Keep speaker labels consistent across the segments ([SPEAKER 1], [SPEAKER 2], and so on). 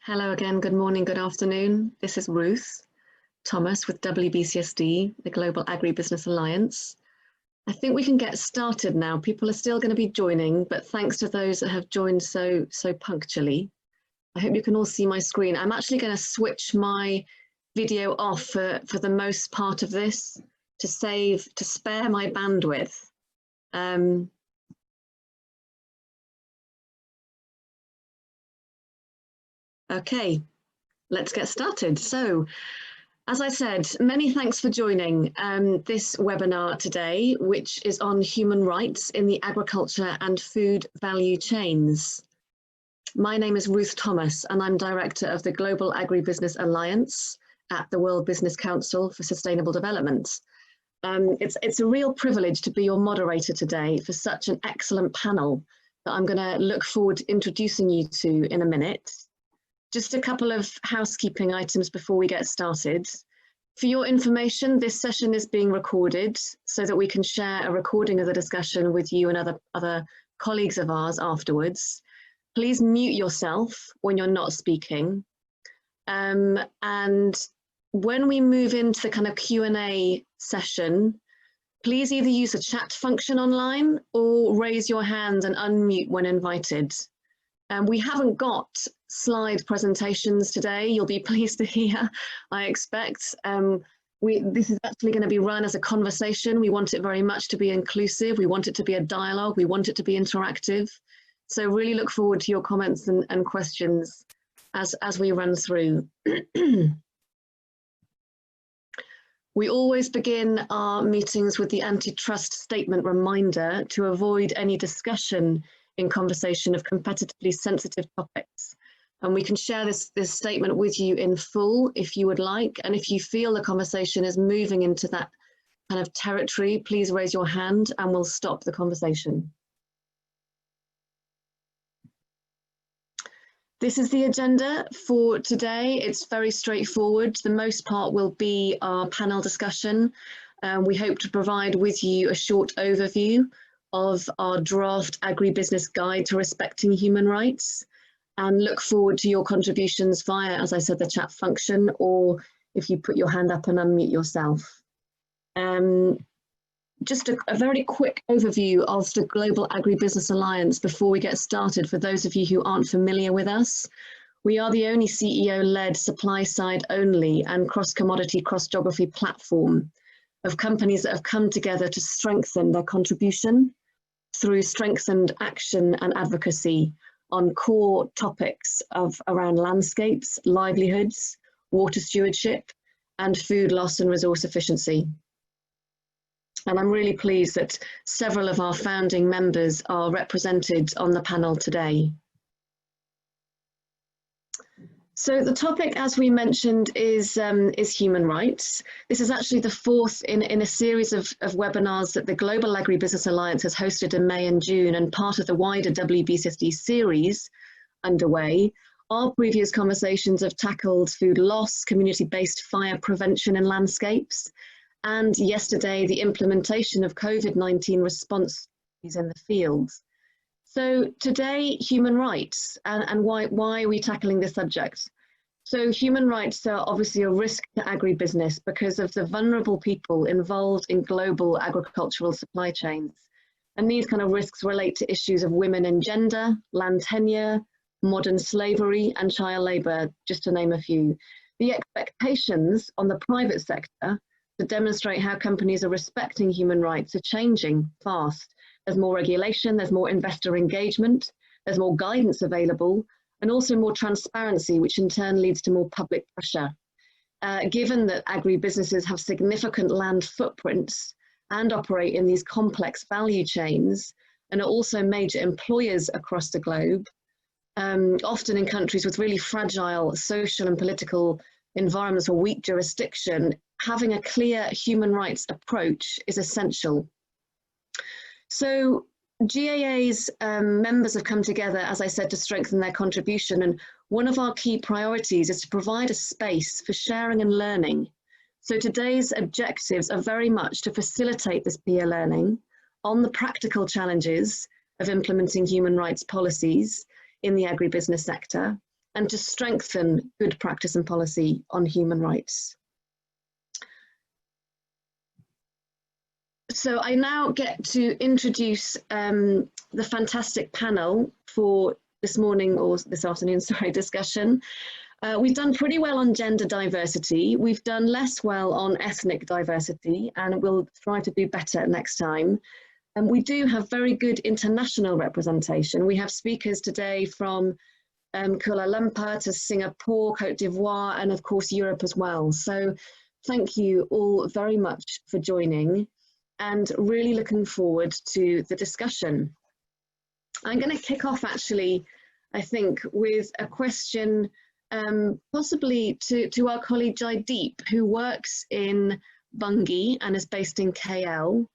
[SPEAKER 1] Hello again, good morning, good afternoon. This is Ruth Thomas with WBCSD, the Global Agribusiness Alliance. I think we can get started now. People are still going to be joining, but thanks to those that have joined so punctually. I hope you can all see my screen. I'm actually going to switch my video off for the most part of this to spare my bandwidth. Okay, let's get started. So, as I said, many thanks for joining this webinar today, which is on human rights in the agriculture and food value chains. My name is Ruth Thomas, and I'm Director of the Global Agribusiness Alliance at the World Business Council for Sustainable Development. It's a real privilege to be your moderator today for such an excellent panel that I'm going to look forward to introducing you to in a minute. Just a couple of housekeeping items before we get started. For your information, this session is being recorded so that we can share a recording of the discussion with you and other colleagues of ours afterwards. Please mute yourself when you're not speaking. And when we move into the kind of Q&A session, please either use the chat function online or raise your hand and unmute when invited. We haven't got slide presentations today, you'll be pleased to hear, I expect. This is actually going to be run as a conversation. We want it very much to be inclusive. We want it to be a dialogue. We want it to be interactive. So really look forward to your comments and questions as we run through. We always begin our meetings with the antitrust statement reminder to avoid any discussion in conversation of competitively sensitive topics. And we can share this statement with you in full if you would like. And if you feel the conversation is moving into that kind of territory, please raise your hand and we'll stop the conversation. This is the agenda for today. It's very straightforward. The most part will be our panel discussion. We hope to provide with you a short overview of our draft agribusiness guide to respecting human rights, and look forward to your contributions via, as I said, the chat function, or if you put your hand up and unmute yourself. Just a very quick overview of the Global Agribusiness Alliance before we get started. For those of you who aren't familiar with us, we are the only CEO-led supply-side only and cross-commodity, cross-geography platform of companies that have come together to strengthen their contribution through strengthened action and advocacy on core topics around landscapes, livelihoods, water stewardship, and food loss and resource efficiency. And I'm really pleased that several of our founding members are represented on the panel today. So the topic, as we mentioned, is human rights. This is actually the fourth in a series of webinars that the Global Agribusiness Alliance has hosted in May and June, and part of the wider WBCSD series underway. Our previous conversations have tackled food loss, community-based fire prevention in landscapes, and yesterday the implementation of COVID-19 response in the fields. So today, human rights, and why are we tackling this subject? So human rights are obviously a risk to agribusiness because of the vulnerable people involved in global agricultural supply chains. And these kind of risks relate to issues of women and gender, land tenure, modern slavery, and child labour, just to name a few. The expectations on the private sector to demonstrate how companies are respecting human rights are changing fast. There's more regulation, there's more investor engagement, there's more guidance available, and also more transparency, which in turn leads to more public pressure. Given that agribusinesses have significant land footprints and operate in these complex value chains, and are also major employers across the globe, often in countries with really fragile social and political environments or weak jurisdiction, having a clear human rights approach is essential. So GAA's members have come together, as I said, to strengthen their contribution, and one of our key priorities is to provide a space for sharing and learning. So today's objectives are very much to facilitate this peer learning on the practical challenges of implementing human rights policies in the agribusiness sector, and to strengthen good practice and policy on human rights. So I now get to introduce the fantastic panel for this morning, or this afternoon, sorry, discussion. We've done pretty well on gender diversity. We've done less well on ethnic diversity, and we'll try to do better next time. And we do have very good international representation. We have speakers today from Kuala Lumpur to Singapore, Cote d'Ivoire, and of course Europe as well. So thank you all very much for joining, and really looking forward to the discussion. I'm going to kick off actually, I think, with a question possibly to our colleague Jaideep, who works in Bungie and is based in KL.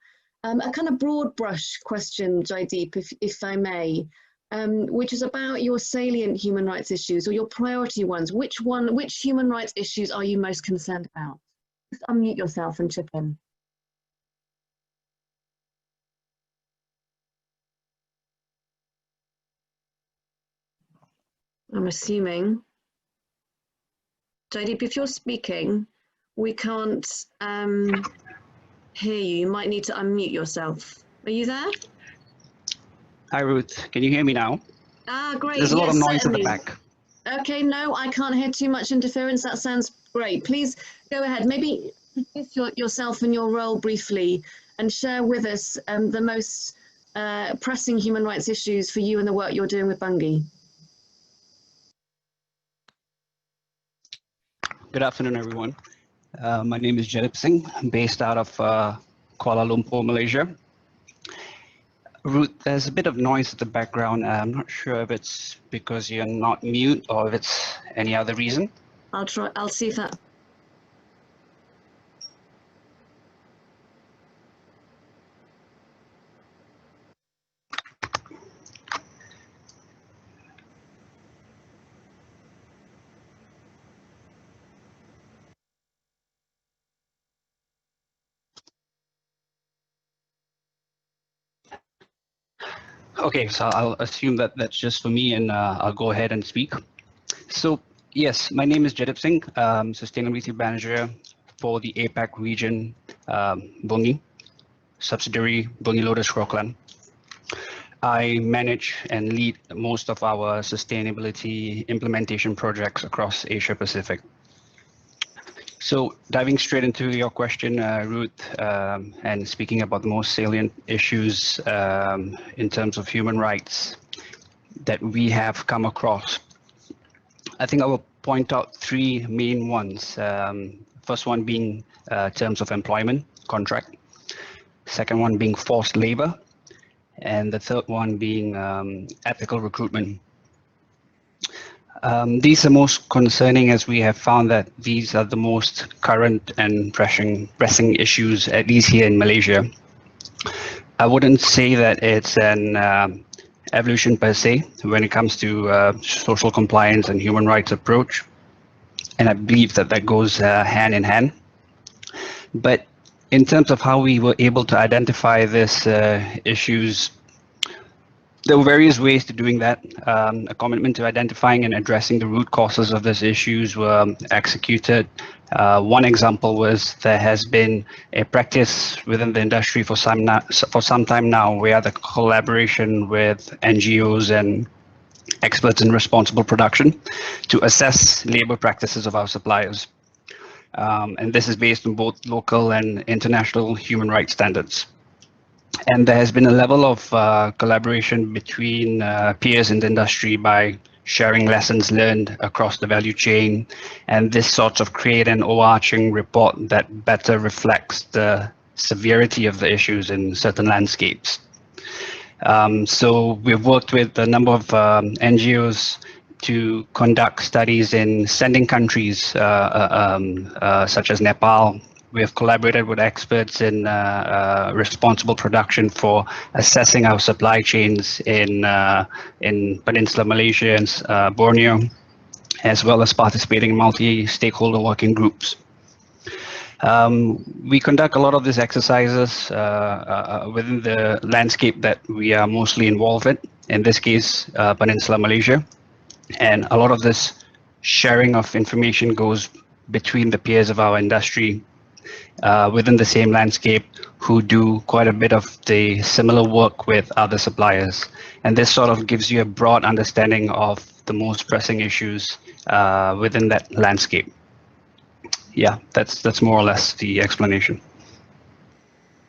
[SPEAKER 1] A kind of broad brush question, Jaideep, if I may, which is about your salient human rights issues, or your priority ones. Which human rights issues are you most concerned about? Just unmute yourself and chip in. I'm assuming. Jaideep, if you're speaking, we can't hear you. You might need to unmute yourself. Are you there?
[SPEAKER 2] Hi, Ruth. Can you hear me now?
[SPEAKER 1] Ah, great.
[SPEAKER 2] There's a lot of noise
[SPEAKER 1] certainly.
[SPEAKER 2] at the back.
[SPEAKER 1] Okay, no, I can't hear too much interference. That sounds great. Please go ahead. Maybe introduce yourself and your role briefly, and share with us the most pressing human rights issues for you and the work you're doing with Bungie.
[SPEAKER 2] Good afternoon, everyone. My name is Jadip Singh. I'm based out of Kuala Lumpur, Malaysia. Ruth, there's a bit of noise at the background. I'm not sure if it's because you're not mute or if it's any other reason.
[SPEAKER 1] I'll see if that.
[SPEAKER 2] Okay, so I'll assume that that's just for me, and I'll go ahead and speak. So yes, my name is Jadip Singh, Sustainability Manager for the APAC region, Bungie, subsidiary Bungie Lotus Rockland. I manage and lead most of our sustainability implementation projects across Asia Pacific. So diving straight into your question, Ruth, and speaking about the most salient issues in terms of human rights that we have come across, I think I will point out three main ones. First one being terms of employment, contract. Second one being forced labor. And the third one being ethical recruitment. These are most concerning, as we have found that these are the most current and pressing issues, at least here in Malaysia. I wouldn't say that it's an evolution per se when it comes to social compliance and human rights approach, and I believe that that goes hand in hand. But in terms of how we were able to identify these issues, there were various ways to doing that. A commitment to identifying and addressing the root causes of these issues were executed. One example was there has been a practice within the industry for some time now where the collaboration with NGOs and experts in responsible production to assess labor practices of our suppliers. And this is based on both local and international human rights standards. And there has been a level of collaboration between peers in the industry by sharing lessons learned across the value chain, and this sort of create an overarching report that better reflects the severity of the issues in certain landscapes. So we've worked with a number of NGOs to conduct studies in sending countries such as Nepal. We have collaborated with experts in responsible production for assessing our supply chains in Peninsular Malaysia and Borneo, as well as participating in multi-stakeholder working groups. We conduct a lot of these exercises within the landscape that we are mostly involved in this case, Peninsular Malaysia. And a lot of this sharing of information goes between the peers of our industry within the same landscape who do quite a bit of the similar work with other suppliers. And this sort of gives you a broad understanding of the most pressing issues within that landscape. Yeah, that's more or less the explanation.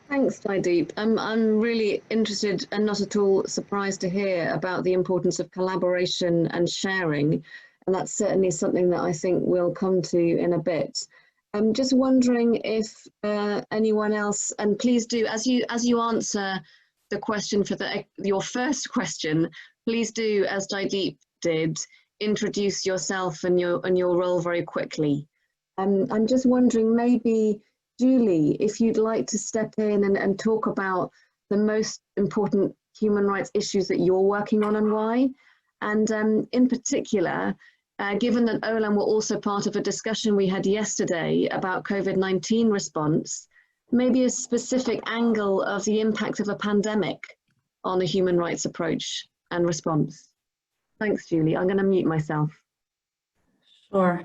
[SPEAKER 1] Thanks, Jaideep. I'm really interested and not at all surprised to hear about the importance of collaboration and sharing. And that's certainly something that I think we'll come to in a bit. I'm just wondering if anyone else, and please do, as you answer the question for your first question, please do, as Jaideep did, introduce yourself and your role very quickly. I'm just wondering, maybe Julie, if you'd like to step in and talk about the most important human rights issues that you're working on and why. And in particular, given that Olam were also part of a discussion we had yesterday about COVID-19 response, maybe a specific angle of the impact of a pandemic on the human rights approach and response. Thanks, Julie. I'm going to mute myself.
[SPEAKER 3] Sure.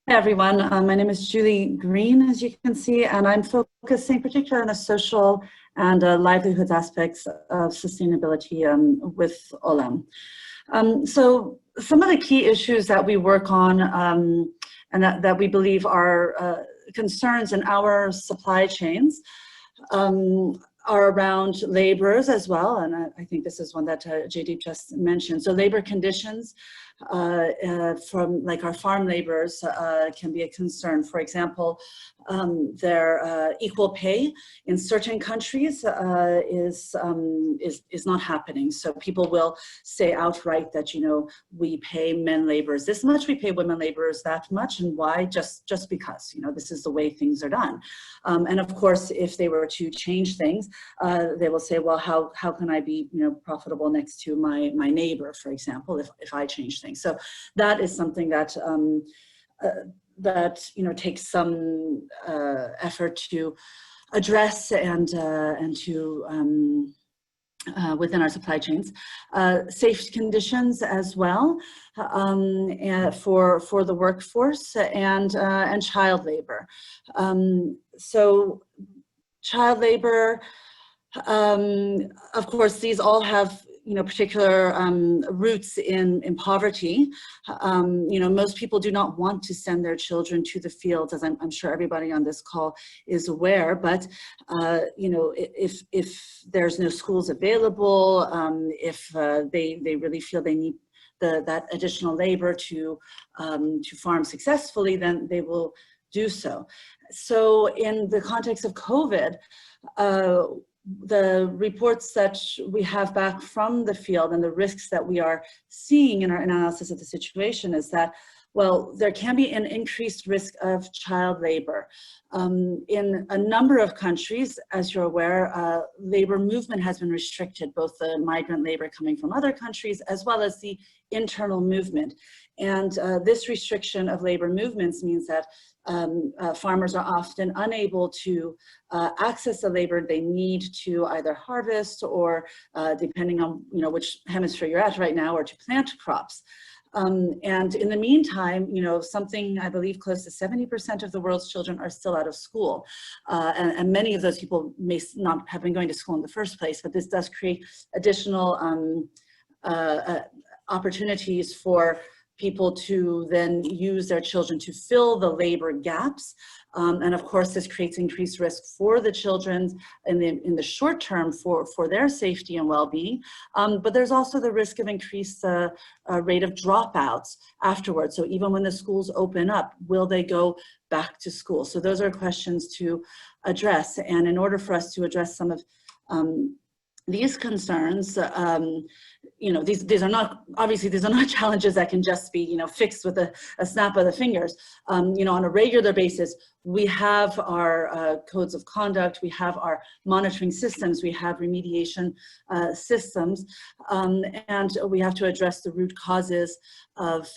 [SPEAKER 3] Hi, everyone. My name is Julie Green, as you can see, and I'm focusing particularly on the social and livelihoods aspects of sustainability with Olam. So some of the key issues that we work on and that we believe are concerns in our supply chains are around laborers as well, and I think this is one that Jaideep just mentioned. So labor conditions from like our farm laborers can be a concern. For example, their equal pay in certain countries is not happening. So people will say outright that, you know, we pay men laborers this much, we pay women laborers that much, and why? Just because, you know, this is the way things are done. And of course, if they were to change things, they will say, well, how can I be, you know, profitable next to my neighbor, for example, if I change things. So that is something that that, you know, takes some effort to address and to within our supply chains. Safe conditions as well for the workforce and child labor. So child labor, of course, these all have, you know, particular roots in poverty. You know, most people do not want to send their children to the fields, as I'm sure everybody on this call is aware. But you know, if there's no schools available, if they really feel they need that additional labor to farm successfully, then they will do so. So in the context of COVID, the reports that we have back from the field and the risks that we are seeing in our analysis of the situation is that, well, there can be an increased risk of child labor. In a number of countries, as you're aware, labor movement has been restricted, both the migrant labor coming from other countries as well as the internal movement. And this restriction of labor movements means that farmers are often unable to access the labor they need to either harvest or, depending on, you know, which hemisphere you're at right now, or to plant crops. And in the meantime, you know, something, I believe close to 70% of the world's children are still out of school. And many of those people may not have been going to school in the first place, but this does create additional opportunities for people to then use their children to fill the labor gaps. And of course, this creates increased risk for the children in the short term for their safety and well-being. But there's also the risk of increased rate of dropouts afterwards. So even when the schools open up, will they go back to school? So those are questions to address. And in order for us to address some of these concerns, you know, these are not, obviously these are not challenges that can just be, you know, fixed with a snap of the fingers. You know, on a regular basis, we have our codes of conduct, we have our monitoring systems, we have remediation systems, and we have to address the root causes of,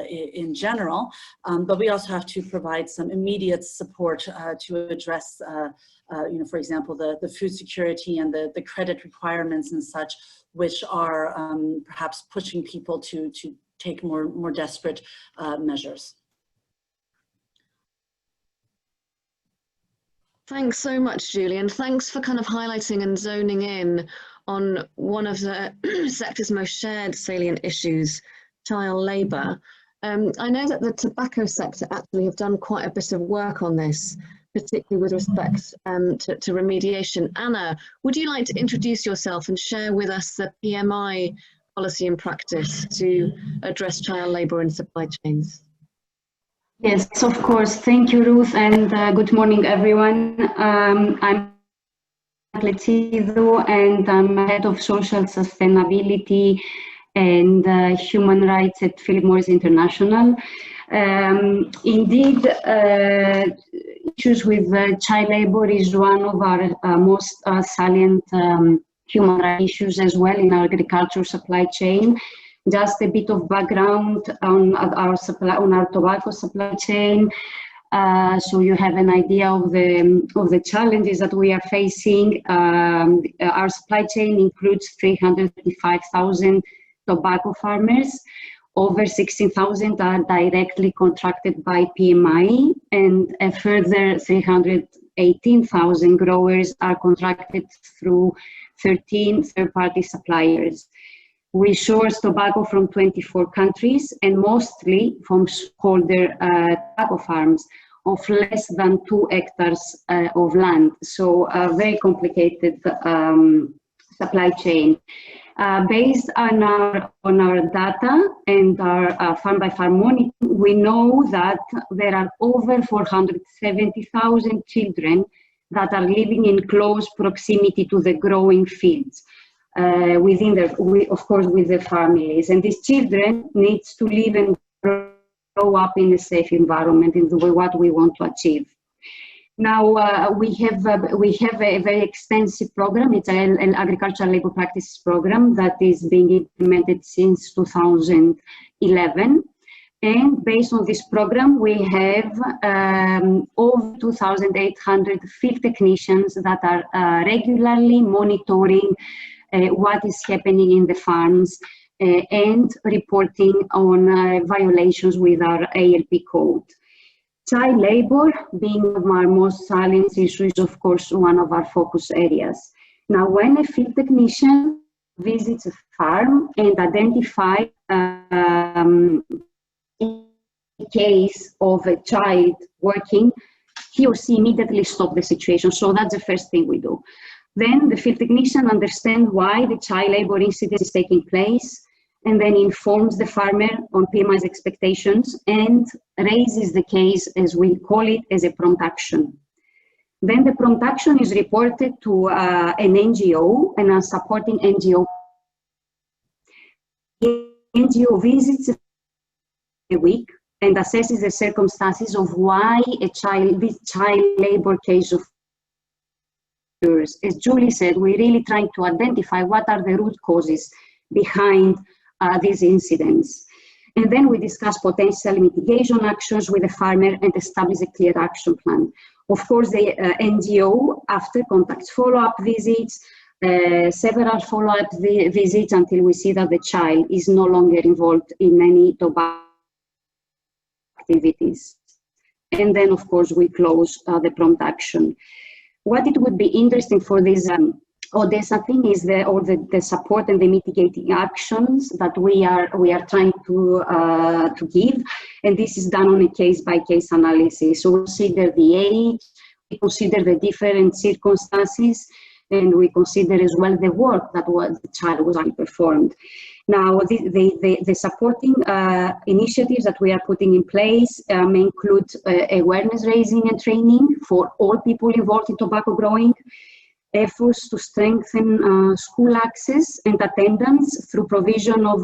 [SPEAKER 3] in general, but we also have to provide some immediate support to address you know, for example, the food security and the credit requirements and such, which are perhaps pushing people to take more desperate measures.
[SPEAKER 1] Thanks so much, Julie, and thanks for kind of highlighting and zoning in on one of the sector's most shared salient issues, child labour. I know that the tobacco sector actually have done quite a bit of work on this, particularly with respect to remediation. Anna, would you like to introduce yourself and share with us the PMI policy and practice to address child labour in supply chains?
[SPEAKER 4] Yes, of course. Thank you, Ruth, and good morning, everyone. I'm Letido, and I'm head of social sustainability and human rights at Philip Morris International. Indeed, issues with child labor is one of our most salient human rights issues as well in our agriculture supply chain. Just a bit of background on our tobacco supply chain, so you have an idea of the challenges that we are facing. Our supply chain includes 335,000 tobacco farmers. Over 16,000 are directly contracted by PMI, and a further 318,000 growers are contracted through 13 third-party suppliers. We source tobacco from 24 countries and mostly from smallholder tobacco farms of less than 2 hectares of land. So a very complicated supply chain. Based on our data and our farm-by-farm monitoring, we know that there are over 470,000 children that are living in close proximity to the growing fields. Of course, with their families, and these children needs to live and grow up in a safe environment, in the way what we want to achieve. Now we have a very extensive program. It's an agricultural labor practices program that is being implemented since 2011. And based on this program, we have over 2,800 field technicians that are regularly monitoring what is happening in the farms and reporting on violations with our ALP code. Child labor, being one of our most salient issues, is of course one of our focus areas. Now, when a field technician visits a farm and identifies a case of a child working, he or she immediately stops the situation. So that's the first thing we do. Then the field technician understands why the child labor incident is taking place, and then informs the farmer on PMI's expectations and raises the case, as we call it, as a prompt action. Then the prompt action is reported to an NGO and a supporting NGO. The NGO visits a week and assesses the circumstances of why this child labor case of. As Julie said, we're really trying to identify what are the root causes behind these incidents. And then we discuss potential mitigation actions with the farmer and establish a clear action plan. Of course, the NGO, after conducts follow-up visits, several follow-up visits until we see that the child is no longer involved in any tobacco activities. And then, of course, we close the prompt action. What it would be interesting for this Odessa thing is the support and the mitigating actions that we are trying to give, and this is done on a case-by-case analysis. So we consider the age, we consider the different circumstances, and we consider as well the work that the child was performed. Now, the supporting initiatives that we are putting in place may include awareness raising and training for all people involved in tobacco growing, efforts to strengthen school access and attendance through provision of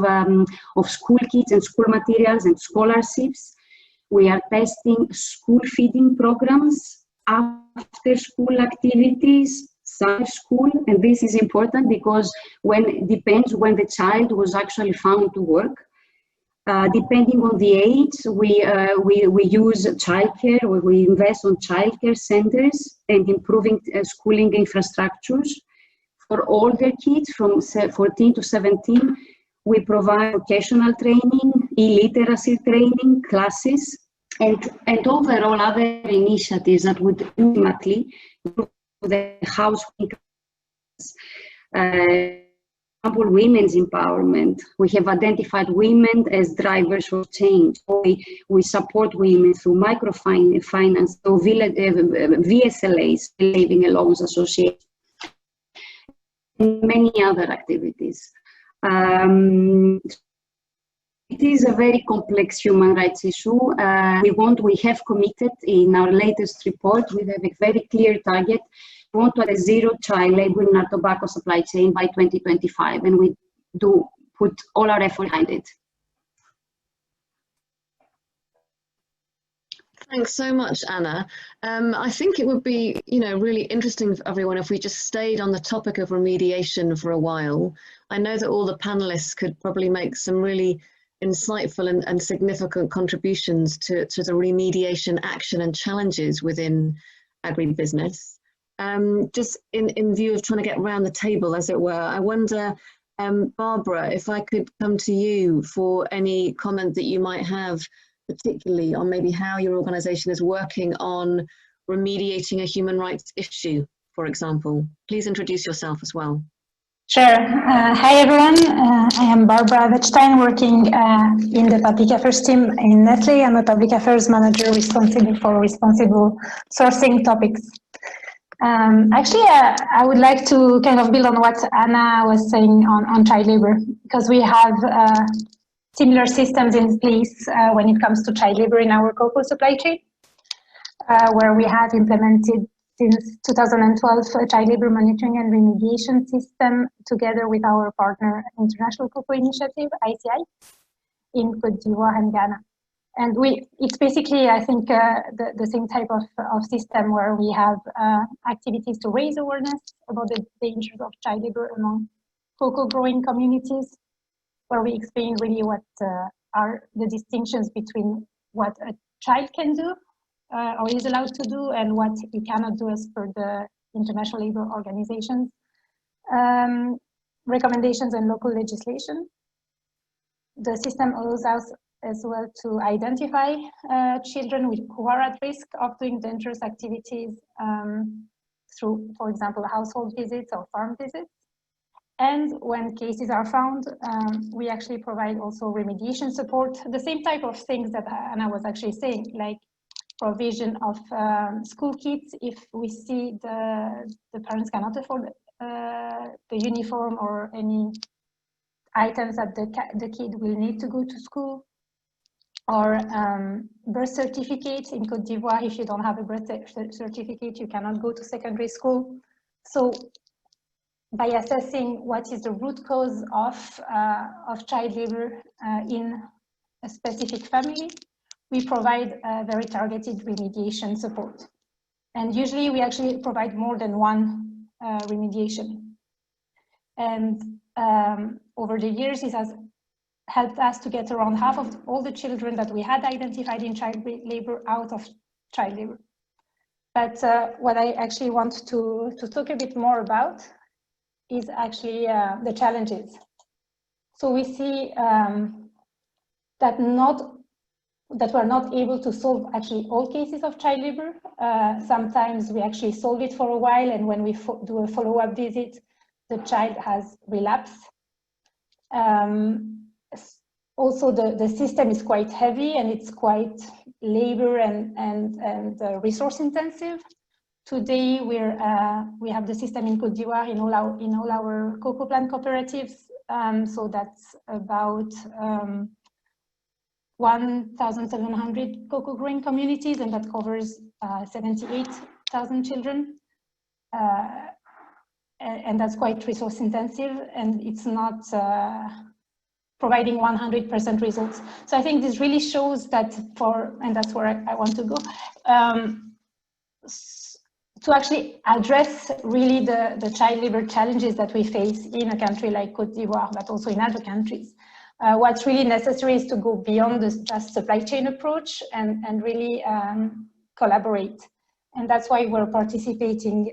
[SPEAKER 4] school kits and school materials and scholarships. We are testing school feeding programs, after school activities, summer school, and this is important because depends when the child was actually found to work. Depending on the age, we use childcare, we invest on childcare centers and improving schooling infrastructures. For older kids from 14 to 17, We provide vocational training, e-literacy training, classes, and overall other initiatives that would ultimately improve the housekeeping. For women's empowerment, we have identified women as drivers of change. We support women through microfinance, through VSLAs, Saving and Loans Association, and many other activities. It is a very complex human rights issue. We have committed in our latest report, we have a very clear target. We want to have zero child labor in our tobacco supply chain by 2025, and we do put all our effort behind it.
[SPEAKER 1] Thanks so much, Anna. I think it would be, really interesting for everyone if we just stayed on the topic of remediation for a while. I know that all the panelists could probably make some really insightful and significant contributions to the remediation action and challenges within agribusiness. Just in view of trying to get around the table, as it were, I wonder, Barbara, if I could come to you for any comment that you might have, particularly on maybe how your organisation is working on remediating a human rights issue, for example. Please introduce yourself as well.
[SPEAKER 5] Sure. Hi, everyone. I am Barbara Wettstein, working in the public affairs team in Nestlé. I'm a public affairs manager responsible for responsible sourcing topics. Actually, I would like to kind of build on what Anna was saying on child labor, because we have similar systems in place when it comes to child labor in our cocoa supply chain, where we have implemented since 2012 a child labor monitoring and remediation system together with our partner International Cocoa Initiative, ICI, in Côte d'Ivoire and Ghana. And it's basically, I think, the same type of system where we have activities to raise awareness about the dangers of child labor among cocoa growing communities, where we explain really what are the distinctions between what a child can do or is allowed to do and what he cannot do as per the International Labour Organization's recommendations and local legislation. The system allows us as well to identify children who are at risk of doing dangerous activities through, for example, household visits or farm visits. And when cases are found, we actually provide also remediation support, the same type of things that Anna was actually saying, like provision of school kits if we see the parents cannot afford the uniform or any items that the kid will need to go to school, or birth certificate. In Côte d'Ivoire, if you don't have a birth certificate, you cannot go to secondary school. So by assessing what is the root cause of child labor in a specific family, we provide very targeted remediation support. And usually we actually provide more than one remediation. And over the years, it has helped us to get around half of all the children that we had identified in child labor out of child labor. But what I actually want to talk a bit more about is actually the challenges. So we see that we're not able to solve actually all cases of child labor. Sometimes we actually solve it for a while, and when we do a follow-up visit, the child has relapsed. Also, the system is quite heavy and it's quite labor and resource intensive. Today, we have the system in Côte d'Ivoire in all our cocoa plant cooperatives. So that's about 1,700 cocoa growing communities, and that covers 78,000 children. And that's quite resource intensive, and it's not providing 100% results. So I think this really shows that and that's where I want to go, to actually address really the child labor challenges that we face in a country like Côte d'Ivoire, but also in other countries. What's really necessary is to go beyond this just supply chain approach and really collaborate. And that's why we're participating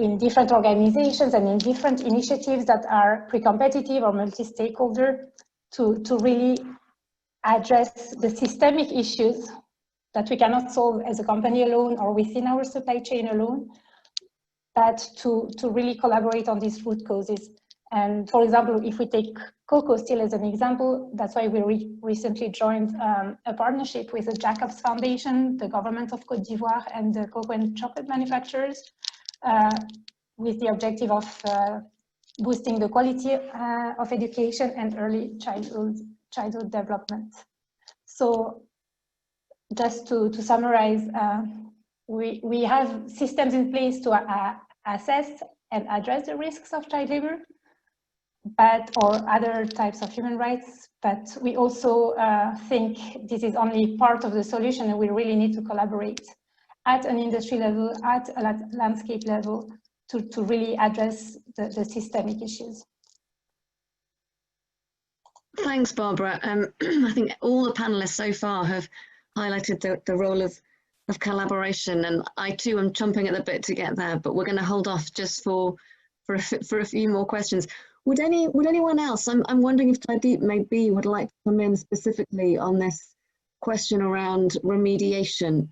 [SPEAKER 5] in different organizations and in different initiatives that are pre-competitive or multi-stakeholder to really address the systemic issues that we cannot solve as a company alone or within our supply chain alone, but to really collaborate on these root causes. And for example, if we take cocoa still as an example, that's why we recently joined a partnership with the Jacobs Foundation, the government of Côte d'Ivoire, and the cocoa and chocolate manufacturers, with the objective of boosting the quality of education and early childhood development. So just to summarize, we have systems in place to assess and address the risks of child labor, or other types of human rights, but we also think this is only part of the solution, and we really need to collaborate at an industry level, at a landscape level, to really address the systemic issues.
[SPEAKER 1] Thanks, Barbara. I think all the panelists so far have highlighted the role of collaboration, and I too am chomping at the bit to get there, but we're going to hold off just for a few more questions. Would anyone else, I'm wondering if Jaideep maybe would like to come in specifically on this question around remediation,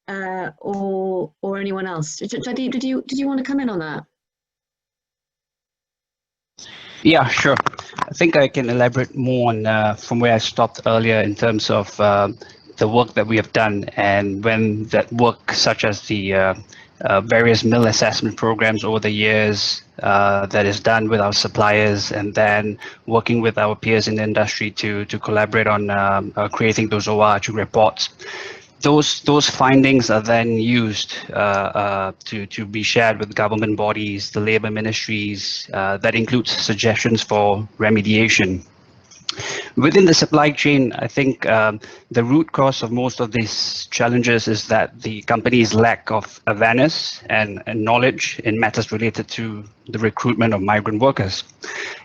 [SPEAKER 1] or anyone else? Jaideep, did you want to come in on that?
[SPEAKER 2] Yeah, sure. I think I can elaborate more on from where I stopped earlier in terms of the work that we have done, and when that work, such as the various mill assessment programs over the years that is done with our suppliers, and then working with our peers in the industry to collaborate on creating those OR2 reports. Those findings are then used to be shared with government bodies, the labor ministries. That includes suggestions for remediation. Within the supply chain, I think the root cause of most of these challenges is that the company's lack of awareness and knowledge in matters related to the recruitment of migrant workers.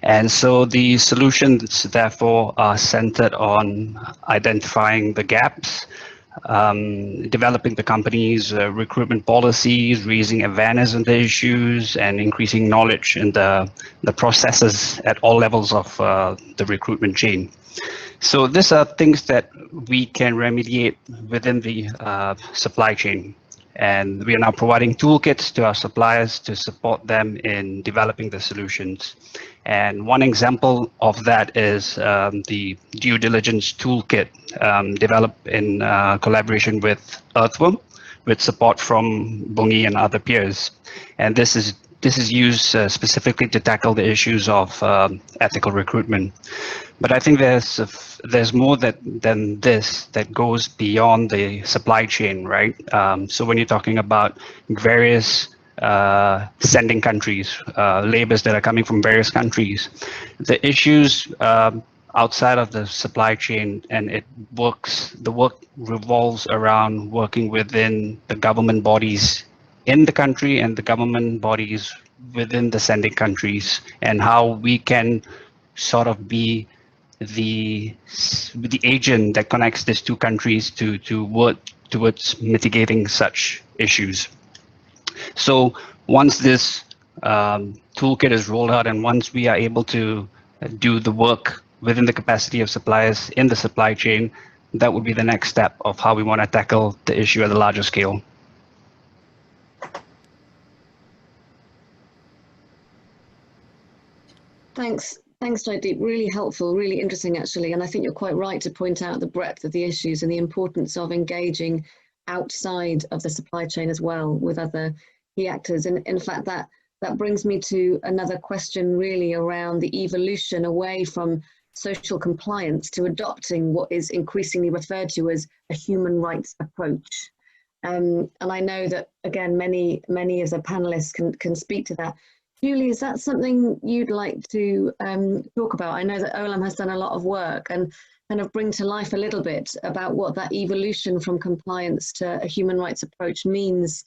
[SPEAKER 2] And so the solutions, therefore, are centered on identifying the gaps, developing the company's recruitment policies, raising awareness on the issues, and increasing knowledge in the processes at all levels of the recruitment chain. So these are things that we can remediate within the supply chain. And we are now providing toolkits to our suppliers to support them in developing the solutions. And one example of that is the due diligence toolkit developed in collaboration with Earthworm, with support from Bungi and other peers. And this is used specifically to tackle the issues of ethical recruitment. But I think there's more than this that goes beyond the supply chain, right? So when you're talking about various sending countries, labors that are coming from various countries, the issues outside of the supply chain, and the work revolves around working within the government bodies in the country and the government bodies within the sending countries, and how we can sort of be the agent that connects these two countries to work towards mitigating such issues. So once this toolkit is rolled out, and once we are able to do the work within the capacity of suppliers in the supply chain, that would be the next step of how we want to tackle the issue at a larger scale.
[SPEAKER 1] Thanks, Jaideep. Really helpful, really interesting, actually. And I think you're quite right to point out the breadth of the issues and the importance of engaging outside of the supply chain as well with other key actors. And in fact, that brings me to another question really around the evolution away from social compliance to adopting what is increasingly referred to as a human rights approach. And I know that, again, many of the panelists can speak to that. Julie, is that something you'd like to talk about? I know that Olam has done a lot of work and kind of bring to life a little bit about what that evolution from compliance to a human rights approach means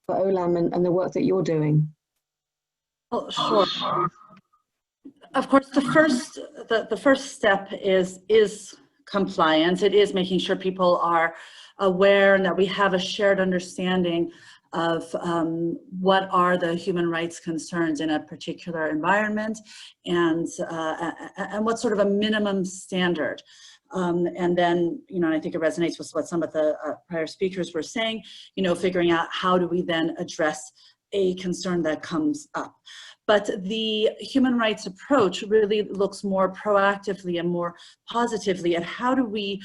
[SPEAKER 1] for Olam and the work that you're doing.
[SPEAKER 3] Oh, sure. Of course, the first step is compliance. It is making sure people are aware and that we have a shared understanding of what are the human rights concerns in a particular environment, and what's sort of a minimum standard. And then, I think it resonates with what some of the prior speakers were saying, figuring out how do we then address a concern that comes up. But the human rights approach really looks more proactively and more positively at how do we,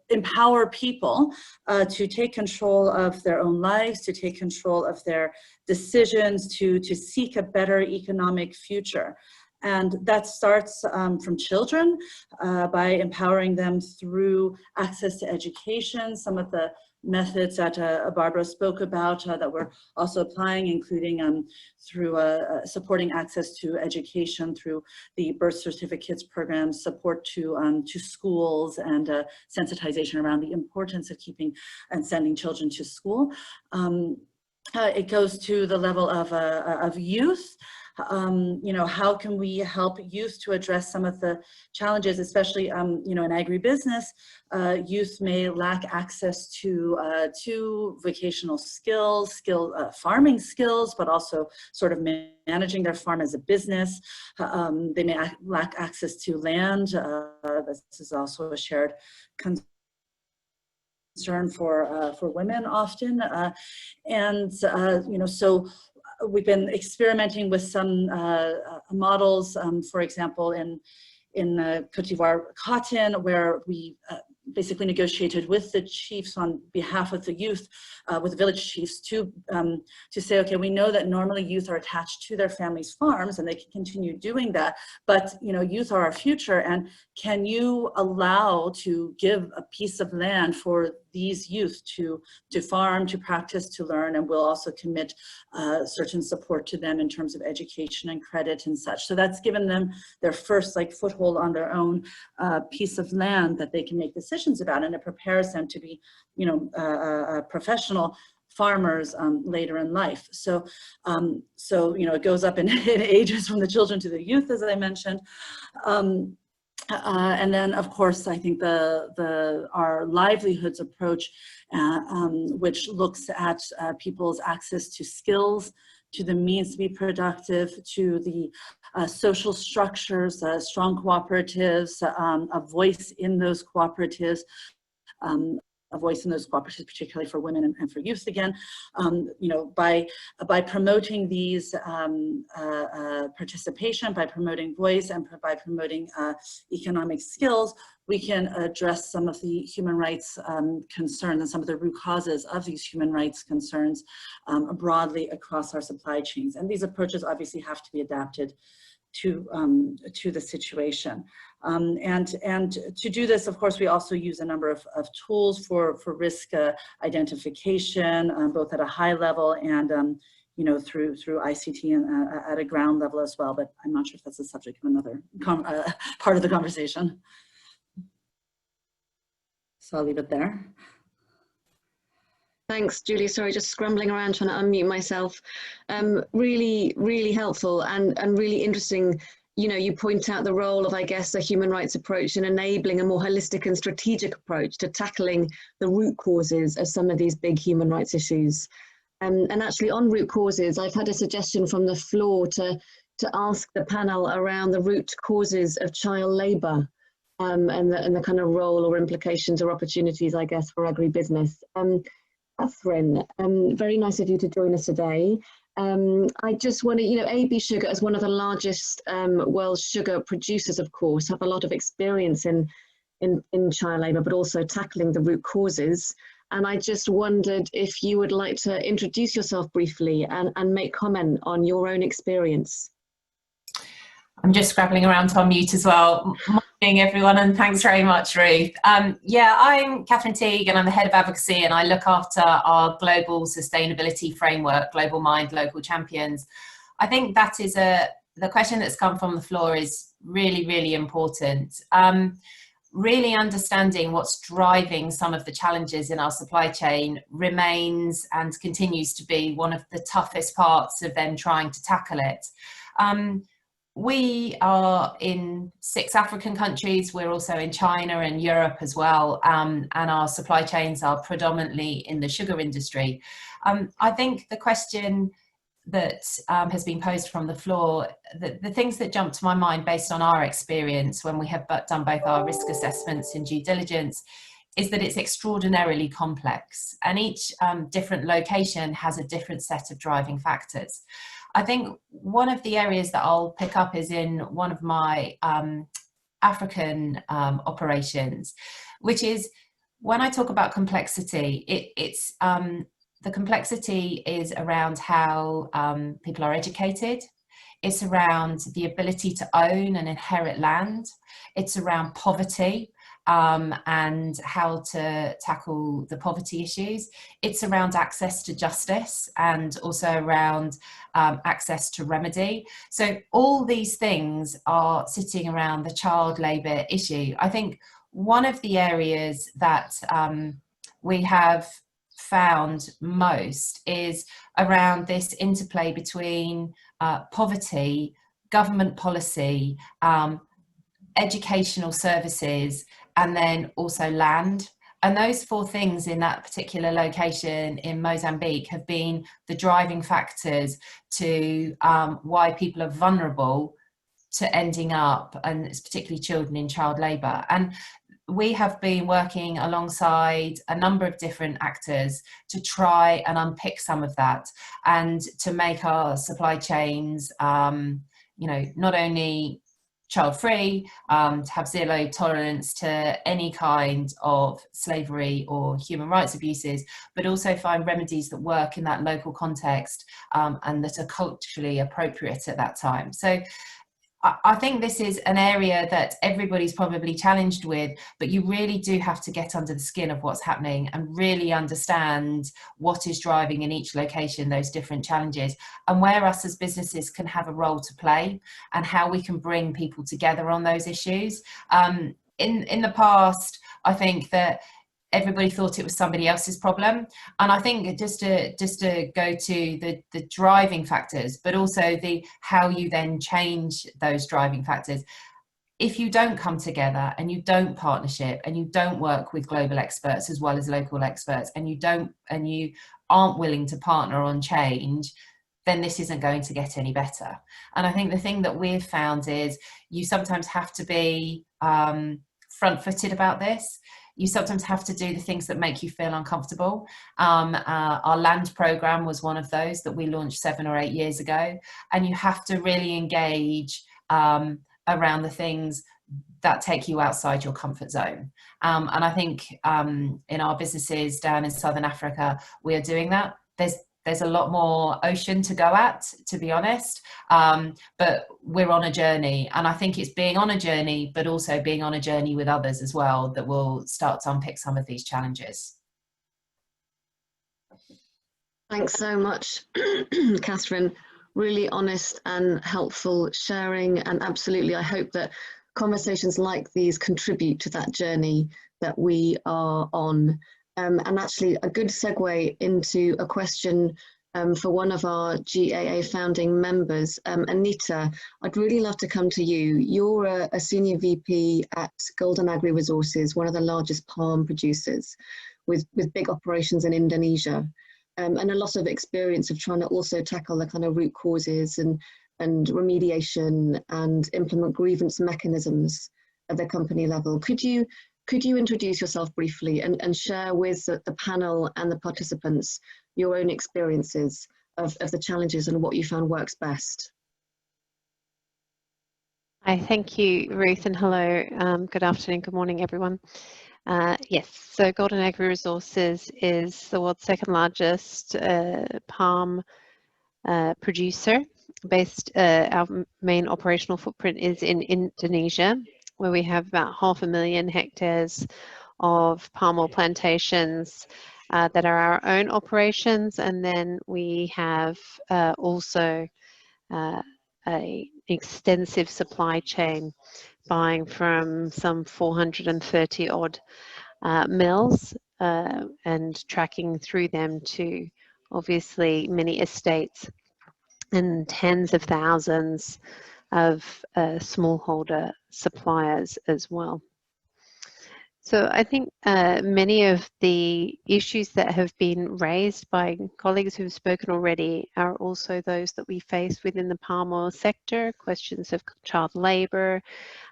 [SPEAKER 3] empower people to take control of their own lives, to take control of their decisions, to seek a better economic future. And that starts from children by empowering them through access to education. Some of the methods that Barbara spoke about that we're also applying, including through supporting access to education through the birth certificates program, support to schools, and sensitization around the importance of keeping and sending children to school. It goes to the level of youth. How can we help youth to address some of the challenges, especially, in agribusiness, youth may lack access to vocational skills, farming skills, but also sort of managing their farm as a business. They may lack access to land. This is also a shared concern for women often. So we've been experimenting with some models, for example, in Cote d'Ivoire cotton, where we basically negotiated with the chiefs on behalf of the youth, with village chiefs, to say, okay, we know that normally youth are attached to their families' farms and they can continue doing that, but youth are our future, and can you allow to give a piece of land for these youth to farm, to practice, to learn, and we'll also commit certain support to them in terms of education and credit and such. So that's given them their first foothold on their own piece of land that they can make decisions about, and it prepares them to be, professional farmers later in life. So, it goes up in ages from the children to the youth, as I mentioned. And then, of course, I think our livelihoods approach, which looks at people's access to skills, to the means to be productive, to the social structures, strong cooperatives, a voice in those cooperatives, particularly for women and for youth again, by promoting these participation, by promoting voice, and by promoting economic skills, we can address some of the human rights concerns and some of the root causes of these human rights concerns broadly across our supply chains. And these approaches obviously have to be adapted to the situation. And to do this, of course, we also use a number of tools for risk identification, both at a high level and through ICT and at a ground level as well. But I'm not sure if that's the subject of another part of the conversation. So I'll leave it there.
[SPEAKER 1] Thanks, Julie. Sorry, just scrambling around trying to unmute myself. Really, really helpful and really interesting. You point out the role of, I guess, a human rights approach in enabling a more holistic and strategic approach to tackling the root causes of some of these big human rights issues. And actually on root causes, I've had a suggestion from the floor to ask the panel around the root causes of child labour and the kind of role or implications or opportunities, I guess, for agribusiness. Catherine, very nice of you to join us today. I just want to, AB Sugar, as one of the largest world sugar producers, of course, have a lot of experience in child labour, but also tackling the root causes. And I just wondered if you would like to introduce yourself briefly and make comment on your own experience.
[SPEAKER 6] I'm just scrabbling around to unmute as well. Morning, everyone, and thanks very much, Ruth. Yeah, I'm Catherine Teague, and I'm the head of advocacy, and I look after our global sustainability framework, Global Mind, Local Champions. I think that is the question that's come from the floor is really, really important. Really understanding what's driving some of the challenges in our supply chain remains and continues to be one of the toughest parts of then trying to tackle it. we are in 6 African countries. We're also in China and Europe as well, and our supply chains are predominantly in the sugar industry. I think the question that has been posed from the floor, the things that jump to my mind based on our experience when we have done both our risk assessments and due diligence, is that it's extraordinarily complex, and each different location has a different set of driving factors. I think one of the areas that I'll pick up is in one of my African operations, which is when I talk about complexity, it's the complexity is around how people are educated. It's around the ability to own and inherit land. It's around poverty and how to tackle the poverty issues. It's around access to justice and also around access to remedy. So all these things are sitting around the child labour issue. I think one of the areas that we have found most is around this interplay between poverty, government policy, educational services, and then also land. And those 4 things in that particular location in Mozambique have been the driving factors to why people are vulnerable to ending up, and it's particularly children, in child labour. And we have been working alongside a number of different actors to try and unpick some of that and to make our supply chains, not only child-free, to have zero tolerance to any kind of slavery or human rights abuses, but also find remedies that work in that local context and that are culturally appropriate at that time. So I think this is an area that everybody's probably challenged with, but you really do have to get under the skin of what's happening and really understand what is driving in each location those different challenges, and where us as businesses can have a role to play and how we can bring people together on those issues. In the past, I think that everybody thought it was somebody else's problem. And I think just to go to the driving factors, but also the how you then change those driving factors. If you don't come together and you don't partnership and you don't work with global experts as well as local experts, and you aren't willing to partner on change, then this isn't going to get any better. And I think the thing that we've found is you sometimes have to be front-footed about this. You sometimes have to do the things that make you feel uncomfortable. Our land program was one of those that we launched 7 or 8 years ago. And you have to really engage around the things that take you outside your comfort zone. And I think in our businesses down in Southern Africa, we are doing that. There's a lot more ocean to go at, to be honest, but we're on a journey. And I think it's being on a journey, but also being on a journey with others as well, that will start to unpick some of these challenges.
[SPEAKER 1] Thanks so much, Catherine. Really honest and helpful sharing. And absolutely, I hope that conversations like these contribute to that journey that we are on. And actually a good segue into a question for one of our GAA founding members. Anita, I'd really love to come to you. You're a senior VP at Golden Agri Resources, one of the largest palm producers with big operations in Indonesia, and a lot of experience of trying to also tackle the kind of root causes and remediation and implement grievance mechanisms at the company level. Could you introduce yourself briefly and share with the panel and the participants your own experiences of the challenges and what you found works best?
[SPEAKER 7] Hi, thank you, Ruth, and hello. Good afternoon, good morning, everyone. Yes, so Golden Agri Resources is the world's 2nd largest palm producer. Our main operational footprint is in Indonesia, where we have about 500,000 hectares of palm oil plantations that are our own operations, and then we have also an extensive supply chain, buying from some 430 odd mills and tracking through them to obviously many estates and tens of thousands of smallholder suppliers as well. So I think many of the issues that have been raised by colleagues who've spoken already are also those that we face within the palm oil sector, questions of child labour,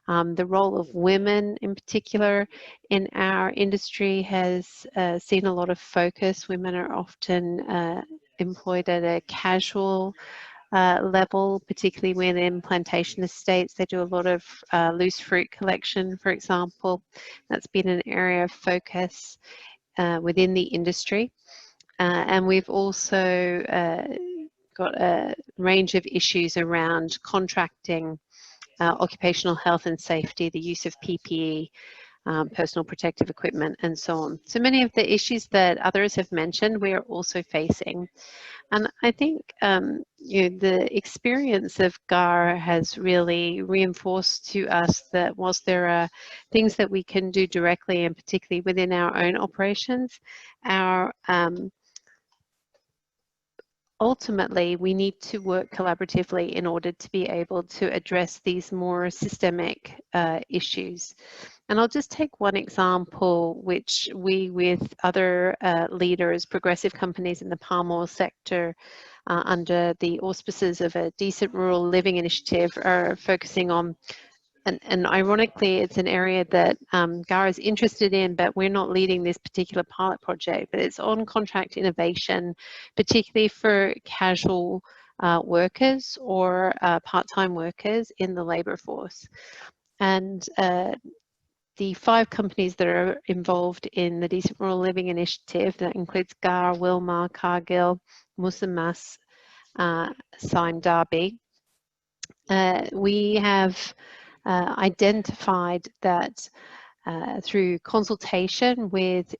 [SPEAKER 7] the role of women in particular in our industry has seen a lot of focus. Women are often employed at a casual level, particularly within plantation estates. They do a lot of loose fruit collection, for example. That's been an area of focus within the industry. And we've also got a range of issues around contracting, occupational health and safety, the use of PPE, personal protective equipment, and so on. So many of the issues that others have mentioned, we are also facing. And I think you know, the experience of GAR has really reinforced to us that whilst there are things that we can do directly and particularly within our own operations, our ultimately, we need to work collaboratively in order to be able to address these more systemic issues. And I'll just take one example, which we, with other leaders, progressive companies in the palm oil sector, under the auspices of a Decent Rural Living initiative, are focusing on. And ironically, it's an area that GAR is interested in, but we're not leading this particular pilot project, but it's on contract innovation, particularly for casual workers or part-time workers in the labour force. And the 5 companies that are involved in the Decent Rural Living initiative, that includes GAR, Wilmar, Cargill, Musamas, Sime Darby, we have identified that through consultation with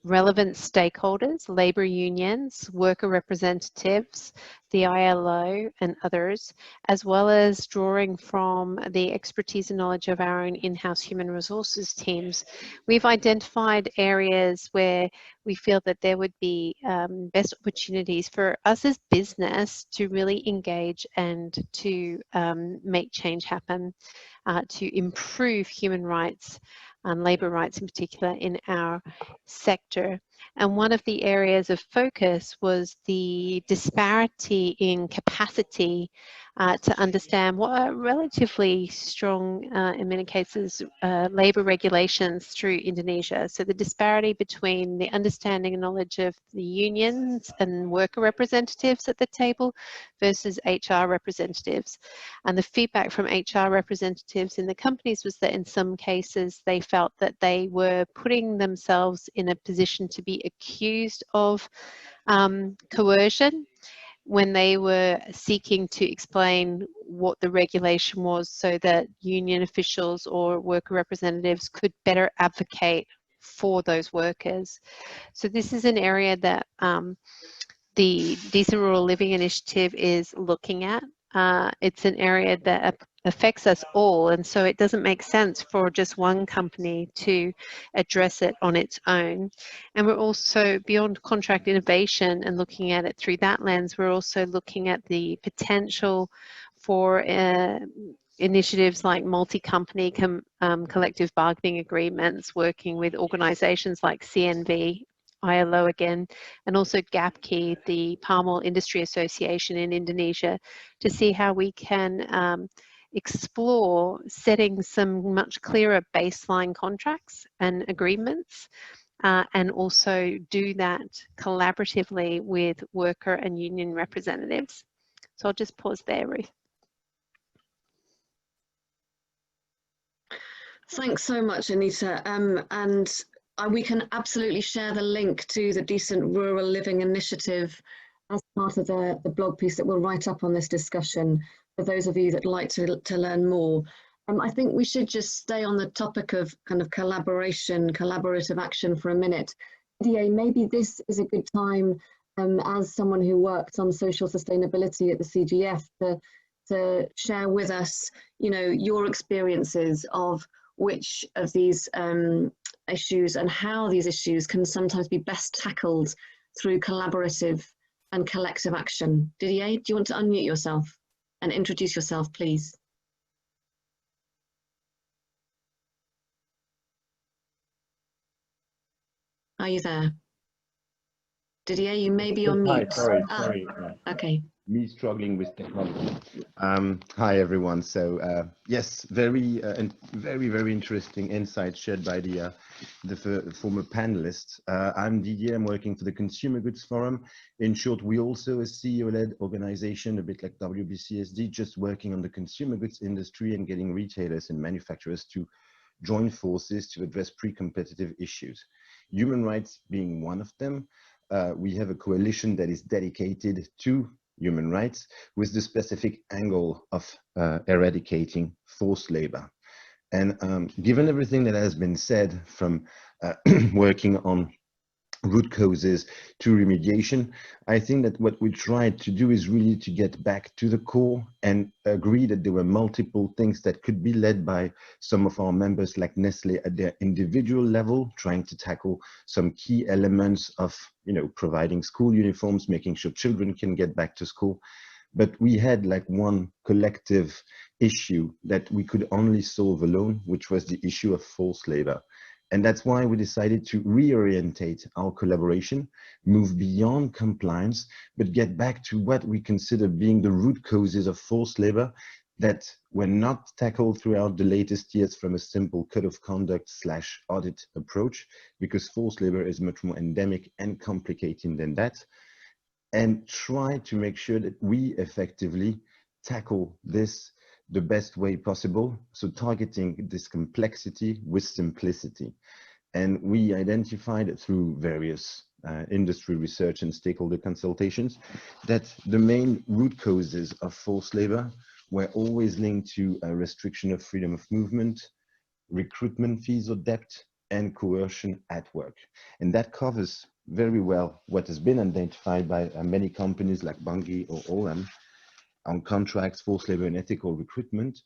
[SPEAKER 7] relevant stakeholders, labour unions, worker representatives, the ILO and others, as well as drawing from the expertise and knowledge of our own in-house human resources teams, we've identified areas where we feel that there would be best opportunities for us as business to really engage and to make change happen, to improve human rights, labour rights in particular, in our sector. And one of the areas of focus was the disparity in capacity to understand what are relatively strong, in many cases, labour regulations through Indonesia. So the disparity between the understanding and knowledge of the unions and worker representatives at the table versus HR representatives. And the feedback from HR representatives in the companies was that in some cases they felt that they were putting themselves in a position to be accused of coercion when they were seeking to explain what the regulation was so that union officials or worker representatives could better advocate for those workers. So this is an area that the Decent Rural Living Initiative is looking at. It's an area that affects us all, and so it doesn't make sense for just one company to address it on its own. And we're also, beyond contract innovation and looking at it through that lens, we're also looking at the potential for initiatives like multi-company collective bargaining agreements, working with organisations like CNV, ILO again, and also GAPKI, the Palm Oil Industry Association in Indonesia, to see how we can explore setting some much clearer baseline contracts and agreements, and also do that collaboratively with worker and union representatives. So I'll just pause there, Ruth.
[SPEAKER 1] Thanks so much, Anita. We can absolutely share the link to the Decent Rural Living Initiative as part of the blog piece that we'll write up on this discussion for those of you that like to learn more. I think we should just stay on the topic of kind of collaboration, collaborative action for a minute. Didier, maybe this is a good time, as someone who worked on social sustainability at the CGF, to share with us, you know, your experiences of which of these issues and how these issues can sometimes be best tackled through collaborative and collective action. Didier, do you want to unmute yourself and introduce yourself, please? Are you there? Didier, you may be on
[SPEAKER 8] Hi,
[SPEAKER 1] mute.
[SPEAKER 8] sorry.
[SPEAKER 1] Okay.
[SPEAKER 8] Me struggling with technology. Hi everyone. So yes, very very interesting insights shared by the former panelists. I'm Didier. I'm working for the Consumer Goods Forum. In short, we also a CEO-led organization, a bit like WBCSD, just working on the consumer goods industry and getting retailers and manufacturers to join forces to address pre-competitive issues. Human rights being one of them. We have a coalition that is dedicated to human rights with the specific angle of eradicating forced labor. And given everything that has been said, from working on root causes to remediation, I think that what we tried to do is really to get back to the core and agree that there were multiple things that could be led by some of our members like Nestle at their individual level, trying to tackle some key elements of, you know, providing school uniforms, making sure children can get back to school. But we had like one collective issue that we could only solve alone, which was the issue of forced labor. And that's why we decided to reorientate our collaboration, move beyond compliance, but get back to what we consider being the root causes of forced labor that were not tackled throughout the latest years from a simple code of conduct / audit approach, because forced labor is much more endemic and complicated than that, and try to make sure that we effectively tackle this the best way possible, so targeting this complexity with simplicity. And we identified through various industry research and stakeholder consultations that the main root causes of forced labor were always linked to a restriction of freedom of movement, recruitment fees or debt, and coercion at work. And that covers very well what has been identified by many companies like Bunge or Olam on contracts, forced labor, and ethical recruitment.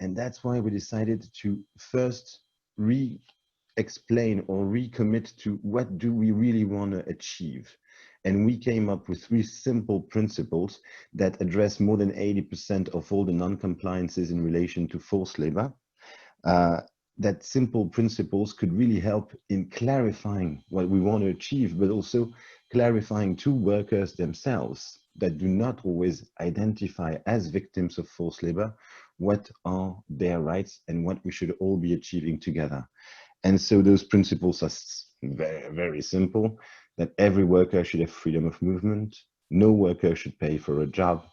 [SPEAKER 8] And that's why we decided to first re-explain or recommit to what do we really want to achieve. And we came up with 3 simple principles that address more than 80% of all the non-compliances in relation to forced labor. That simple principles could really help in clarifying what we want to achieve, but also clarifying to workers themselves that do not always identify as victims of forced labor what are their rights and what we should all be achieving together. And so those principles are very, very simple: that every worker should have freedom of movement, no worker should pay for a job,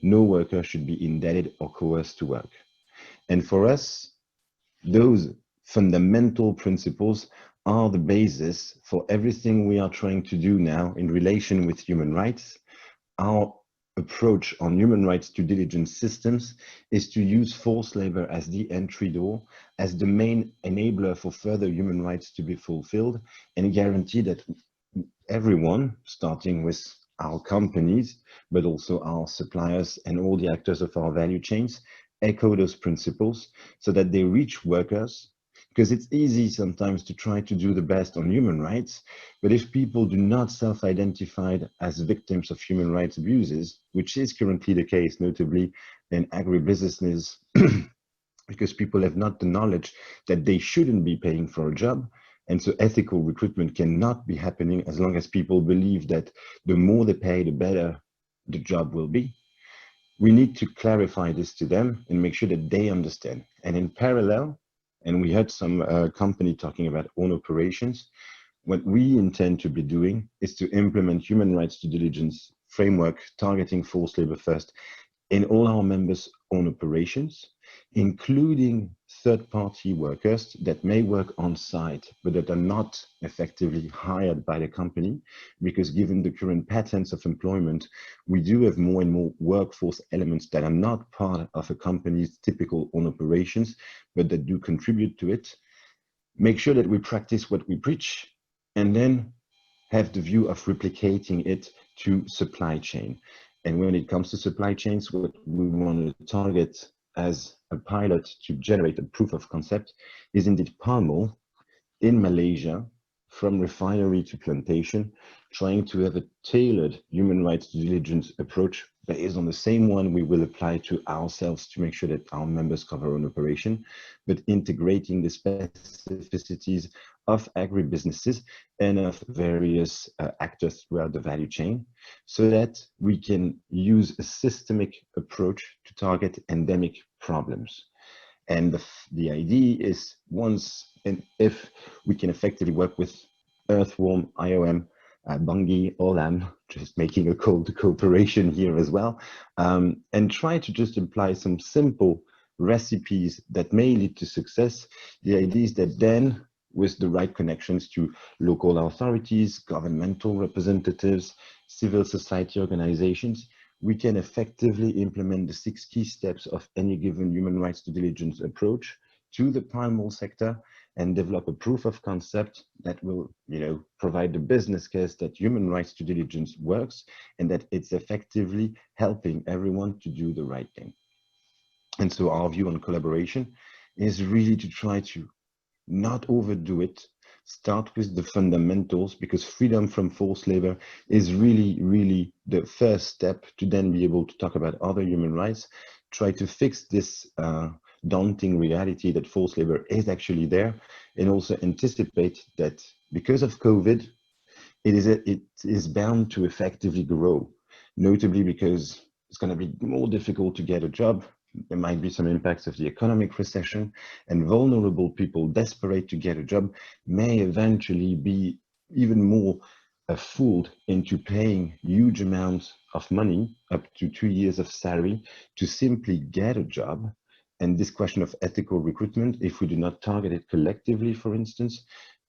[SPEAKER 8] no worker should be indebted or coerced to work. And for us, those fundamental principles are the basis for everything we are trying to do now in relation with human rights. Our approach on human rights due diligence systems is to use forced labor as the entry door, as the main enabler for further human rights to be fulfilled, and guarantee that everyone, starting with our companies, but also our suppliers and all the actors of our value chains, echo those principles so that they reach workers. Because it's easy sometimes to try to do the best on human rights, but if people do not self-identify as victims of human rights abuses, which is currently the case, notably in agribusiness, because people have not the knowledge that they shouldn't be paying for a job, and so ethical recruitment cannot be happening as long as people believe that the more they pay, the better the job will be. We need to clarify this to them and make sure that they understand. And in parallel, and we heard some company talking about own operations, what we intend to be doing is to implement human rights due diligence framework targeting forced labor first in all our members' own operations, including third-party workers that may work on site, but that are not effectively hired by the company, because given the current patterns of employment, we do have more and more workforce elements that are not part of a company's typical own operations, but that do contribute to it. Make sure that we practice what we preach, and then have the view of replicating it to supply chain. And when it comes to supply chains, what we want to target as a pilot to generate a proof of concept is indeed palm oil in Malaysia from refinery to plantation, trying to have a tailored human rights due diligence approach based on the same one we will apply to ourselves to make sure that our members cover an operation, but integrating the specificities of agribusinesses and of various actors throughout the value chain, so that we can use a systemic approach to target endemic problems. And the idea is once and if we can effectively work with earthworm, IOM, Bungie, Olam, just making a call to cooperation here as well, and try to just apply some simple recipes that may lead to success. The idea is that then, with the right connections to local authorities, governmental representatives, civil society organizations, we can effectively implement the 6 key steps of any given human rights due diligence approach to the primal sector and develop a proof of concept that will, provide the business case that human rights due diligence works and that it's effectively helping everyone to do the right thing. And so our view on collaboration is really to try to not overdo it, start with the fundamentals, because freedom from forced labor is really, really the first step to then be able to talk about other human rights, try to fix this daunting reality that forced labor is actually there, and also anticipate that because of COVID, it is bound to effectively grow, notably because it's going to be more difficult to get a job. There might be some impacts of the economic recession, and vulnerable people desperate to get a job may eventually be even more fooled into paying huge amounts of money, up to 2 years of salary, to simply get a job. And this question of ethical recruitment, if we do not target it collectively, for instance,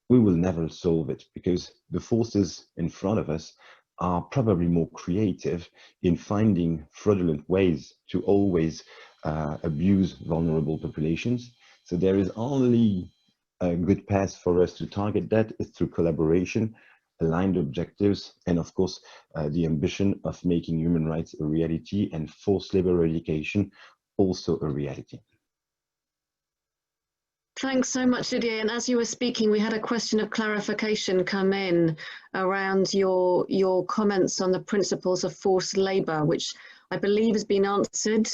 [SPEAKER 8] we will never solve it, because the forces in front of us are probably more creative in finding fraudulent ways to always abuse vulnerable populations. So there is only a good path for us to target that is through collaboration, aligned objectives, and of course, the ambition of making human rights a reality and forced labor eradication also a reality.
[SPEAKER 1] Thanks so much, Didier. And as you were speaking, we had a question of clarification come in around your comments on the principles of forced labour, which I believe has been answered.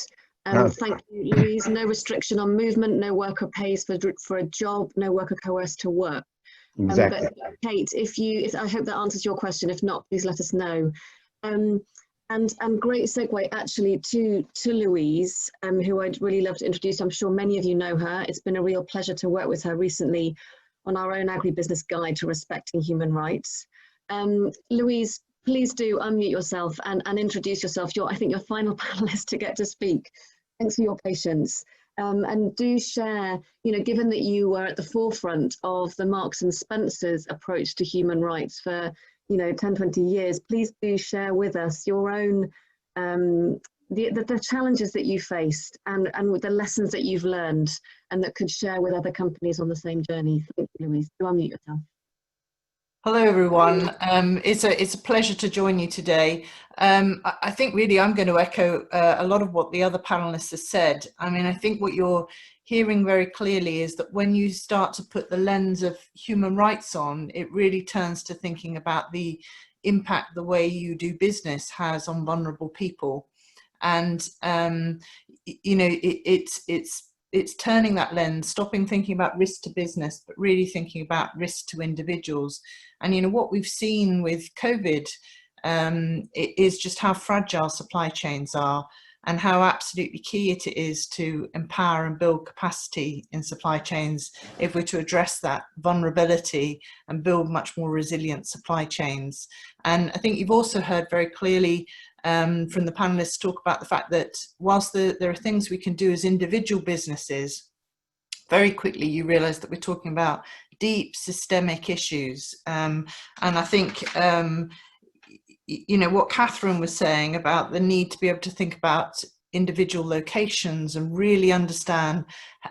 [SPEAKER 1] Thank you, Louise. No restriction on movement, no worker pays for a job, no worker coerced to work.
[SPEAKER 8] Exactly.
[SPEAKER 1] But Kate, I hope that answers your question. If not, please let us know. And great segue actually to Louise, who I'd really love to introduce. I'm sure many of you know her. It's been a real pleasure to work with her recently on our own agribusiness guide to respecting human rights. Louise, please do unmute yourself and introduce yourself. I think you're final panelist to get to speak. Thanks for your patience. And do share, given that you were at the forefront of the Marks and Spencer's approach to human rights for 10, 20 years, please do share with us your own, the challenges that you faced and the lessons that you've learned and that could share with other companies on the same journey. Thank you, Louise. Do unmute yourself.
[SPEAKER 9] Hello, everyone. It's a pleasure to join you today. I think really I'm going to echo a lot of what the other panelists have said. I mean, I think what you're hearing very clearly is that when you start to put the lens of human rights on, it really turns to thinking about the impact the way you do business has on vulnerable people. And, it's turning that lens, stopping thinking about risk to business, but really thinking about risk to individuals. And what we've seen with COVID is just how fragile supply chains are and how absolutely key it is to empower and build capacity in supply chains if we're to address that vulnerability and build much more resilient supply chains. And I think you've also heard very clearly from the panelists talk about the fact that whilst there are things we can do as individual businesses, very quickly you realize that we're talking about deep systemic issues. And I think, what Catherine was saying about the need to be able to think about individual locations and really understand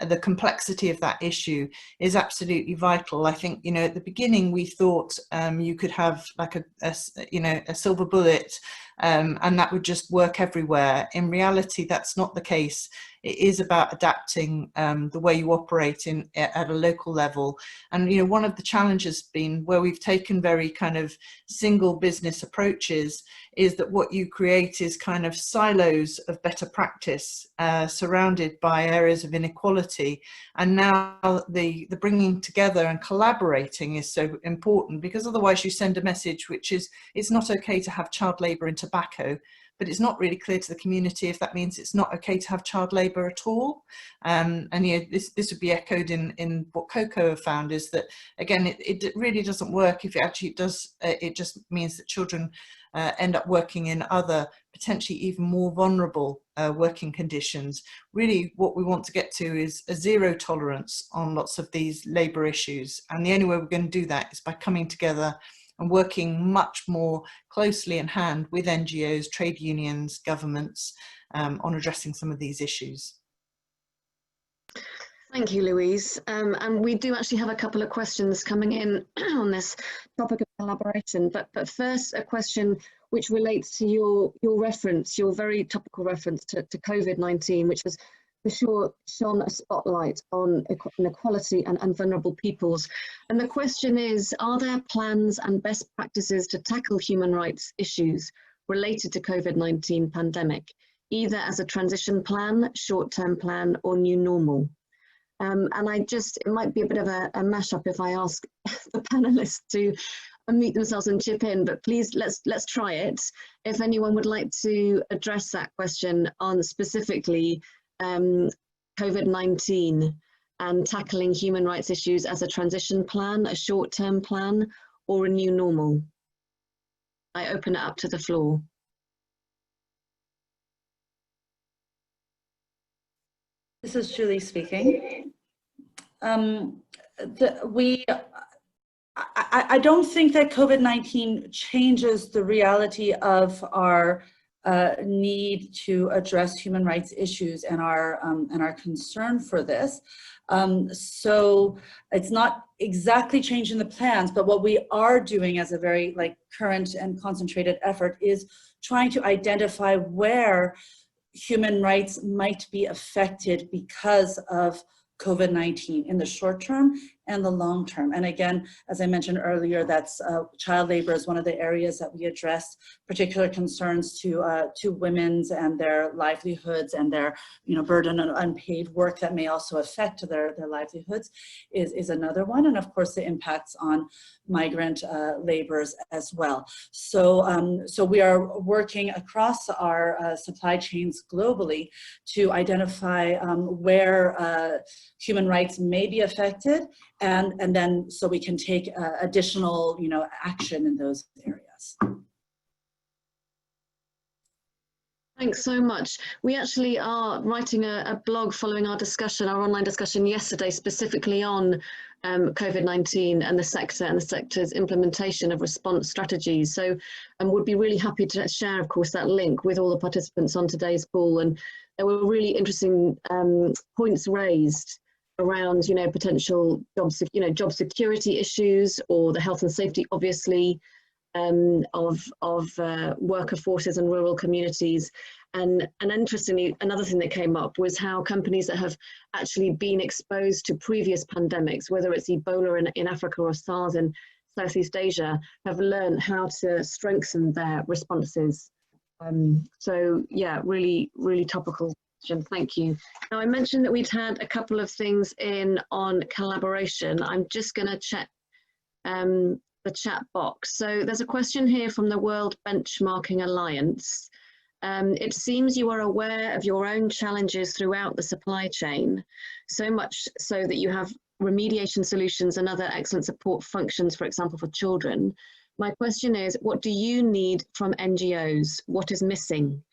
[SPEAKER 9] the complexity of that issue is absolutely vital. I think, at the beginning we thought you could have like a silver bullet and that would just work everywhere. In reality, that's not the case. It is about adapting the way you operate at a local level. And you know, one of the challenges has been where we've taken very kind of single business approaches is that what you create is kind of silos of better practice surrounded by areas of inequality. And now the bringing together and collaborating is so important, because otherwise you send a message which is it's not okay to have child labour in tobacco, but it's not really clear to the community if that means it's not okay to have child labour at all. And yeah, this would be echoed in what Cocoa have found, is that again it really doesn't work if it actually does. It just means that children end up working in other potentially even more vulnerable working conditions. Really what we want to get to is a zero tolerance on lots of these labour issues, and the only way we're going to do that is by coming together and working much more closely in hand with NGOs, trade unions, governments on addressing some of these issues.
[SPEAKER 1] Thank you, Louise. And we do actually have a couple of questions coming in on this topic of collaboration. But first, a question which relates to your reference, your very topical reference to COVID-19, which was for sure shone a spotlight on inequality and vulnerable peoples. And the question is, are there plans and best practices to tackle human rights issues related to COVID-19 pandemic, either as a transition plan, short-term plan, or new normal? And it might be a bit of a mashup if I ask the panelists to unmute themselves and chip in, but please let's try it. If anyone would like to address that question on specifically COVID-19 and tackling human rights issues as a transition plan, a short-term plan, or a new normal. I open it up to the floor.
[SPEAKER 3] This is Julie speaking. I don't think that COVID-19 changes the reality of our need to address human rights issues and our concern for this. So it's not exactly changing the plans, but what we are doing as a very current and concentrated effort is trying to identify where human rights might be affected because of COVID-19 in the short term and the long term. And again, as I mentioned earlier, that's child labor is one of the areas that we address, particular concerns to women's and their livelihoods and their burden of unpaid work that may also affect their livelihoods is another one. And of course the impacts on migrant laborers as well. So we are working across our supply chains globally to identify where human rights may be affected, and then so we can take additional action in those areas.
[SPEAKER 1] Thanks so much. We actually are writing a blog following our discussion, our online discussion yesterday, specifically on COVID-19 and the sector's implementation of response strategies. So would be really happy to share, of course, that link with all the participants on today's call. And there were really interesting points raised around potential job security issues, or the health and safety, obviously, of worker forces and rural communities. And interestingly, another thing that came up was how companies that have actually been exposed to previous pandemics, whether it's Ebola in Africa or SARS in Southeast Asia, have learned how to strengthen their responses. So yeah, really, really topical. Thank you. Now, I mentioned that we'd had a couple of things in on collaboration. I'm just going to check the chat box. So there's a question here from the World Benchmarking Alliance. It seems you are aware of your own challenges throughout the supply chain, so much so that you have remediation solutions and other excellent support functions, for example, for children. My question is, what do you need from NGOs? What is missing?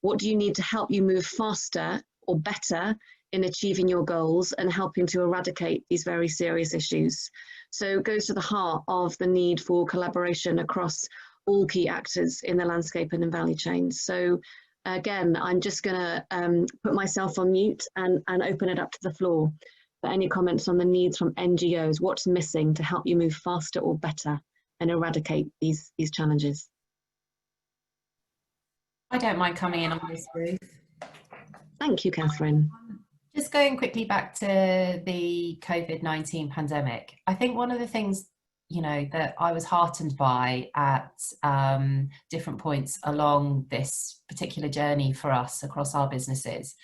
[SPEAKER 1] What do you need to help you move faster or better in achieving your goals and helping to eradicate these very serious issues? So it goes to the heart of the need for collaboration across all key actors in the landscape and in value chains. So again, I'm just going to put myself on mute and open it up to the floor for any comments on the needs from NGOs. What's missing to help you move faster or better and eradicate these challenges?
[SPEAKER 6] I don't mind coming in on this, Ruth.
[SPEAKER 1] Thank you, Catherine.
[SPEAKER 6] Just going quickly back to the COVID-19 pandemic, I think one of the things, you know, that I was heartened by at different points along this particular journey for us across our businesses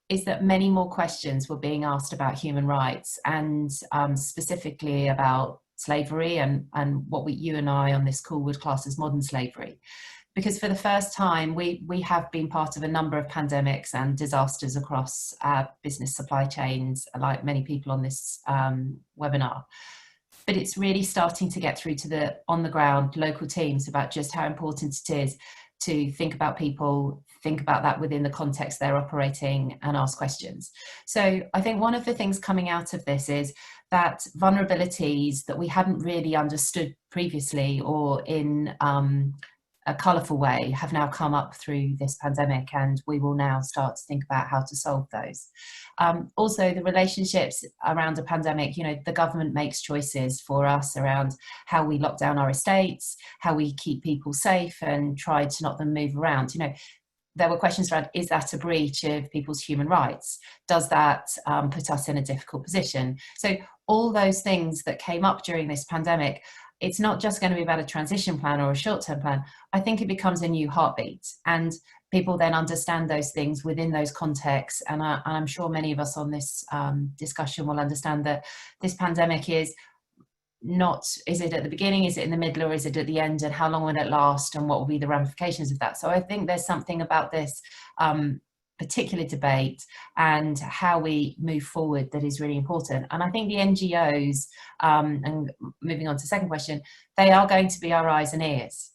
[SPEAKER 6] is that many more questions were being asked about human rights and specifically about slavery and what you and I on this call would class as modern slavery. Because for the first time, we have been part of a number of pandemics and disasters across business supply chains, like many people on this webinar. But it's really starting to get through to the on-the-ground local teams about just how important it is to think about people, think about that within the context they're operating and ask questions. So I think one of the things coming out of this is that vulnerabilities that we hadn't really understood previously or in a colourful way have now come up through this pandemic, and we will now start to think about how to solve those. Also, the relationships around a pandemic, you know, the government makes choices for us around how we lock down our estates, how we keep people safe and try to not them move around. You know, there were questions around, is that a breach of people's human rights? Does that put us in a difficult position? So all those things that came up during this pandemic, it's not just going to be about a transition plan or a short-term plan. I think it becomes a new heartbeat, and people then understand those things within those contexts. And I'm sure many of us on this discussion will understand that this pandemic is not, is it at the beginning, is it in the middle, or is it at the end, and how long will it last, and what will be the ramifications of that? So I think there's something about this particular debate and how we move forward that is really important. And I think the NGOs, and moving on to the second question, they are going to be our eyes and ears.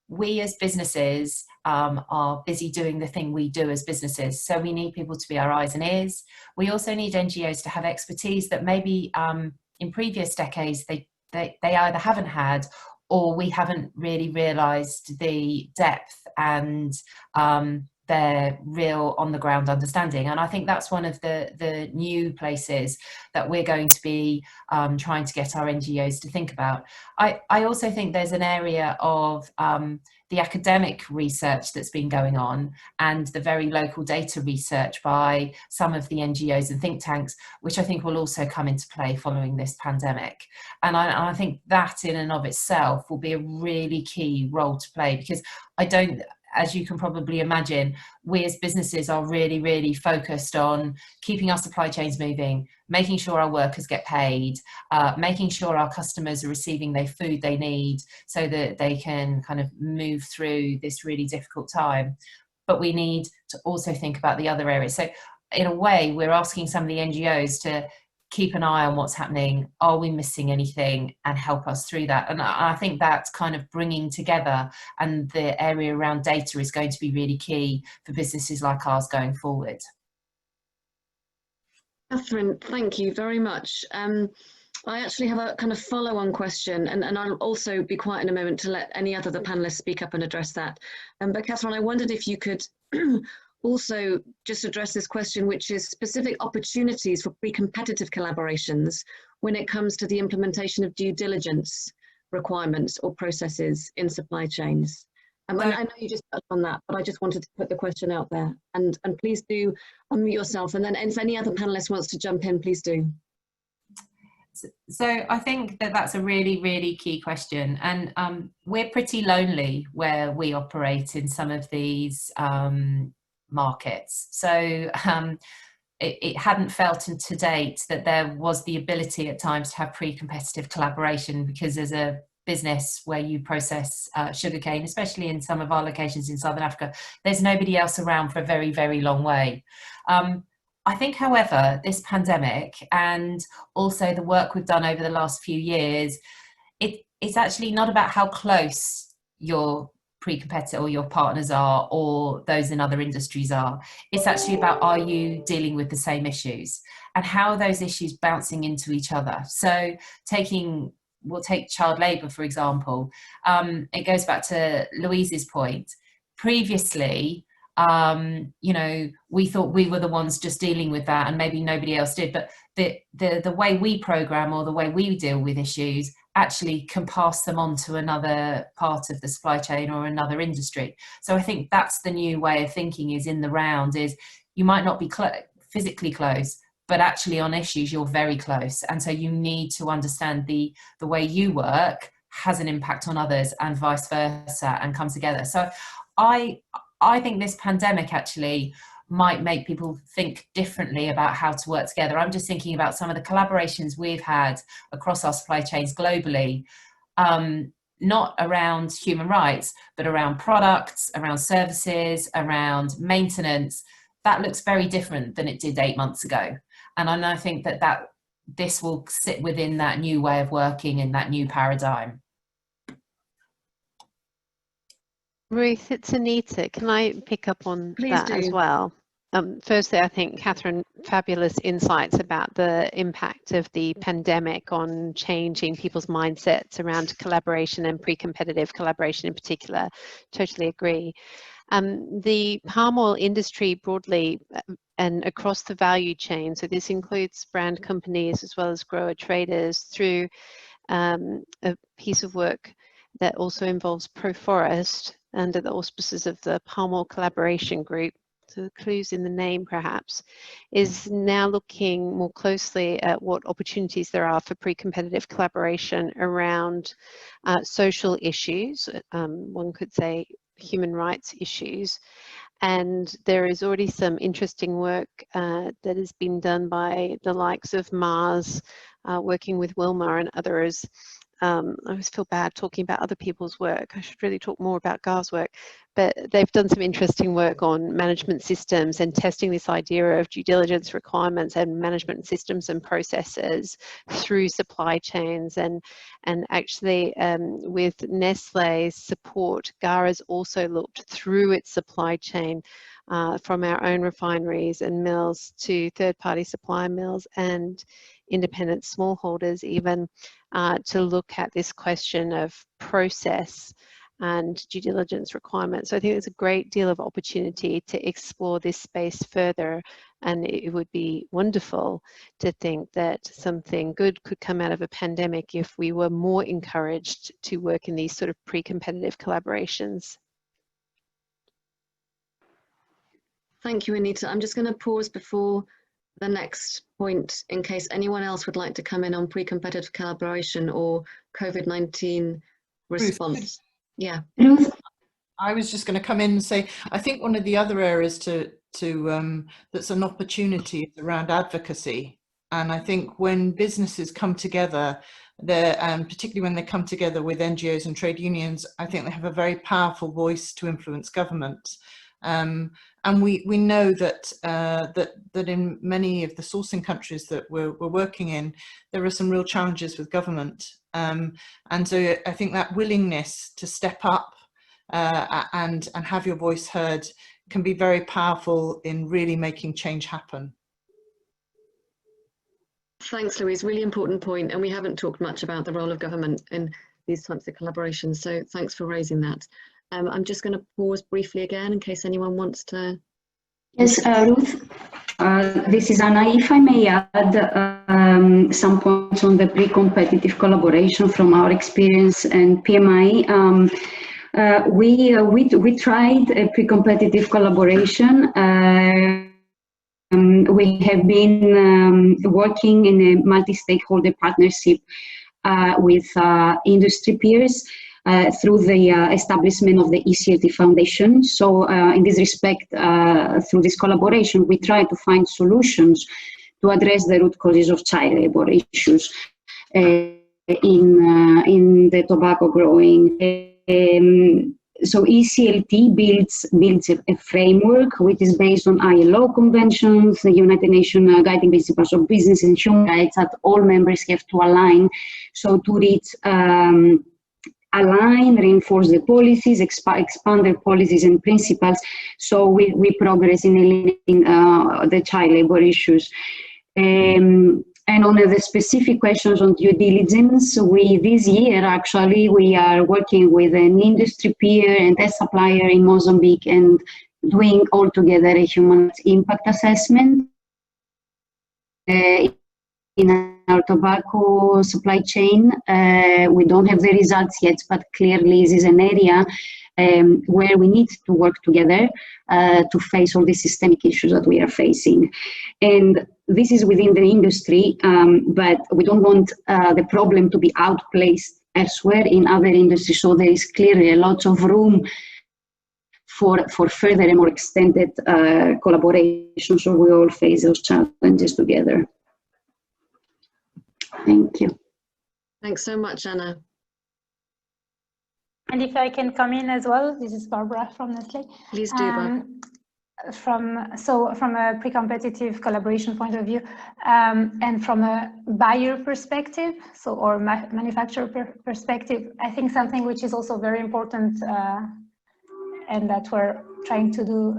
[SPEAKER 6] We as businesses are busy doing the thing we do as businesses, so we need people to be our eyes and ears. We also need NGOs to have expertise that maybe in previous decades they either haven't had, or we haven't really realised the depth and their real on-the-ground understanding. And I think that's one of the new places that we're going to be trying to get our NGOs to think about. I also think there's an area of the academic research that's been going on and the very local data research by some of the NGOs and think tanks, which I think will also come into play following this pandemic. And I think that in and of itself will be a really key role to play, because as you can probably imagine, we as businesses are really, really focused on keeping our supply chains moving, making sure our workers get paid, making sure our customers are receiving the food they need so that they can kind of move through this really difficult time. But we need to also think about the other areas. So in a way, we're asking some of the NGOs to keep an eye on what's happening. Are we missing anything? And help us through that. And I think that's kind of bringing together, and the area around data is going to be really key for businesses like ours going forward.
[SPEAKER 1] Catherine, thank you very much. I actually have a kind of follow-on question, and I'll also be quiet in a moment to let any other of the panelists speak up and address that. But Catherine, I wondered if you could also just address this question, which is specific opportunities for pre-competitive collaborations when it comes to the implementation of due diligence requirements or processes in supply chains. I know you just touched on that, but I just wanted to put the question out there. And please do unmute yourself, and then if any other panelist wants to jump in, please do.
[SPEAKER 6] So I think that that's a really, really key question. And we're pretty lonely where we operate in some of these markets. So it hadn't felt to date that there was the ability at times to have pre-competitive collaboration, because as a business where you process sugarcane, especially in some of our locations in Southern Africa, there's nobody else around for a very, very long way. I think, however, this pandemic and also the work we've done over the last few years, it's actually not about how close your pre-competitor or your partners are, or those in other industries are. It's actually about, are you dealing with the same issues, and how are those issues bouncing into each other? So we'll take child labour, for example. It goes back to Louise's point. Previously, you know, we thought we were the ones just dealing with that, and maybe nobody else did. But the way we program or the way we deal with issues actually can pass them on to another part of the supply chain or another industry. So I think that's the new way of thinking, is in the round, is you might not be physically close, but actually on issues you're very close. And so you need to understand the way you work has an impact on others, and vice versa, and come together. So I think this pandemic actually might make people think differently about how to work together. I'm just thinking about some of the collaborations we've had across our supply chains globally, not around human rights, but around products, around services, around maintenance. That looks very different than it did 8 months ago. And I think that this will sit within that new way of working and that new paradigm.
[SPEAKER 7] Ruth, it's Anita. Can I pick up on that as well? Firstly, I think, Catherine, fabulous insights about the impact of the pandemic on changing people's mindsets around collaboration and pre-competitive collaboration in particular. Totally agree. The palm oil industry broadly and across the value chain, so this includes brand companies as well as grower traders, through a piece of work that also involves ProForest under the auspices of the Palm Oil Collaboration Group, so the clues in the name perhaps, is now looking more closely at what opportunities there are for pre-competitive collaboration around social issues, one could say human rights issues. And there is already some interesting work that has been done by the likes of Mars, working with Wilma and others. I always feel bad talking about other people's work. I should really talk more about Gar's work. But they've done some interesting work on management systems and testing this idea of due diligence requirements and management systems and processes through supply chains. And actually, with Nestle's support, Gar has also looked through its supply chain from our own refineries and mills to third-party supply mills and independent smallholders even, to look at this question of process and due diligence requirements. So I think there's a great deal of opportunity to explore this space further, and it would be wonderful to think that something good could come out of a pandemic if we were more encouraged to work in these sort of pre-competitive collaborations.
[SPEAKER 1] Thank you, Anita. I'm just going to pause before the next point in case anyone else would like to come in on pre-competitive collaboration or COVID-19 response. Yeah.
[SPEAKER 9] I was just going to come in and say, I think one of the other areas that's an opportunity is around advocacy. And I think when businesses come together, and particularly when they come together with NGOs and trade unions, I think they have a very powerful voice to influence government. And we know that that in many of the sourcing countries that we're working in, there are some real challenges with government. And so I think that willingness to step up and have your voice heard can be very powerful in really making change happen.
[SPEAKER 1] Thanks, Louise. Really important point. And we haven't talked much about the role of government in these types of collaborations. So thanks for raising that. I'm just going to pause briefly again in case anyone wants to.
[SPEAKER 4] Yes, Ruth, this is Anna. If I may add some points on the pre-competitive collaboration from our experience and PMI. We tried a pre-competitive collaboration. We have been working in a multi-stakeholder partnership with industry peers through the establishment of the ECLT Foundation. So in this respect, through this collaboration, we try to find solutions to address the root causes of child labor issues in the tobacco growing. So ECLT builds a framework which is based on ILO conventions, the United Nations Guiding Principles of Business and Human Rights that all members have to align. So to reach align, reinforce the policies, expand the policies and principles, so we progress in eliminating the child labor issues. And on the specific questions on due diligence, this year actually we are working with an industry peer and a supplier in Mozambique and doing all together a human impact assessment in our tobacco supply chain. We don't have the results yet, but clearly this is an area where we need to work together to face all the systemic issues that we are facing. And this is within the industry, but we don't want the problem to be outplaced elsewhere in other industries. So there is clearly a lot of room for further and more extended collaboration, so we all face those challenges together. Thank you.
[SPEAKER 1] Thanks so much, Anna.
[SPEAKER 5] And if I can come in as well, this is Barbara from Nestlé.
[SPEAKER 1] Please do, Barbara.
[SPEAKER 5] From a pre-competitive collaboration point of view, and from a buyer perspective, or manufacturer perspective, I think something which is also very important and that we're trying to do,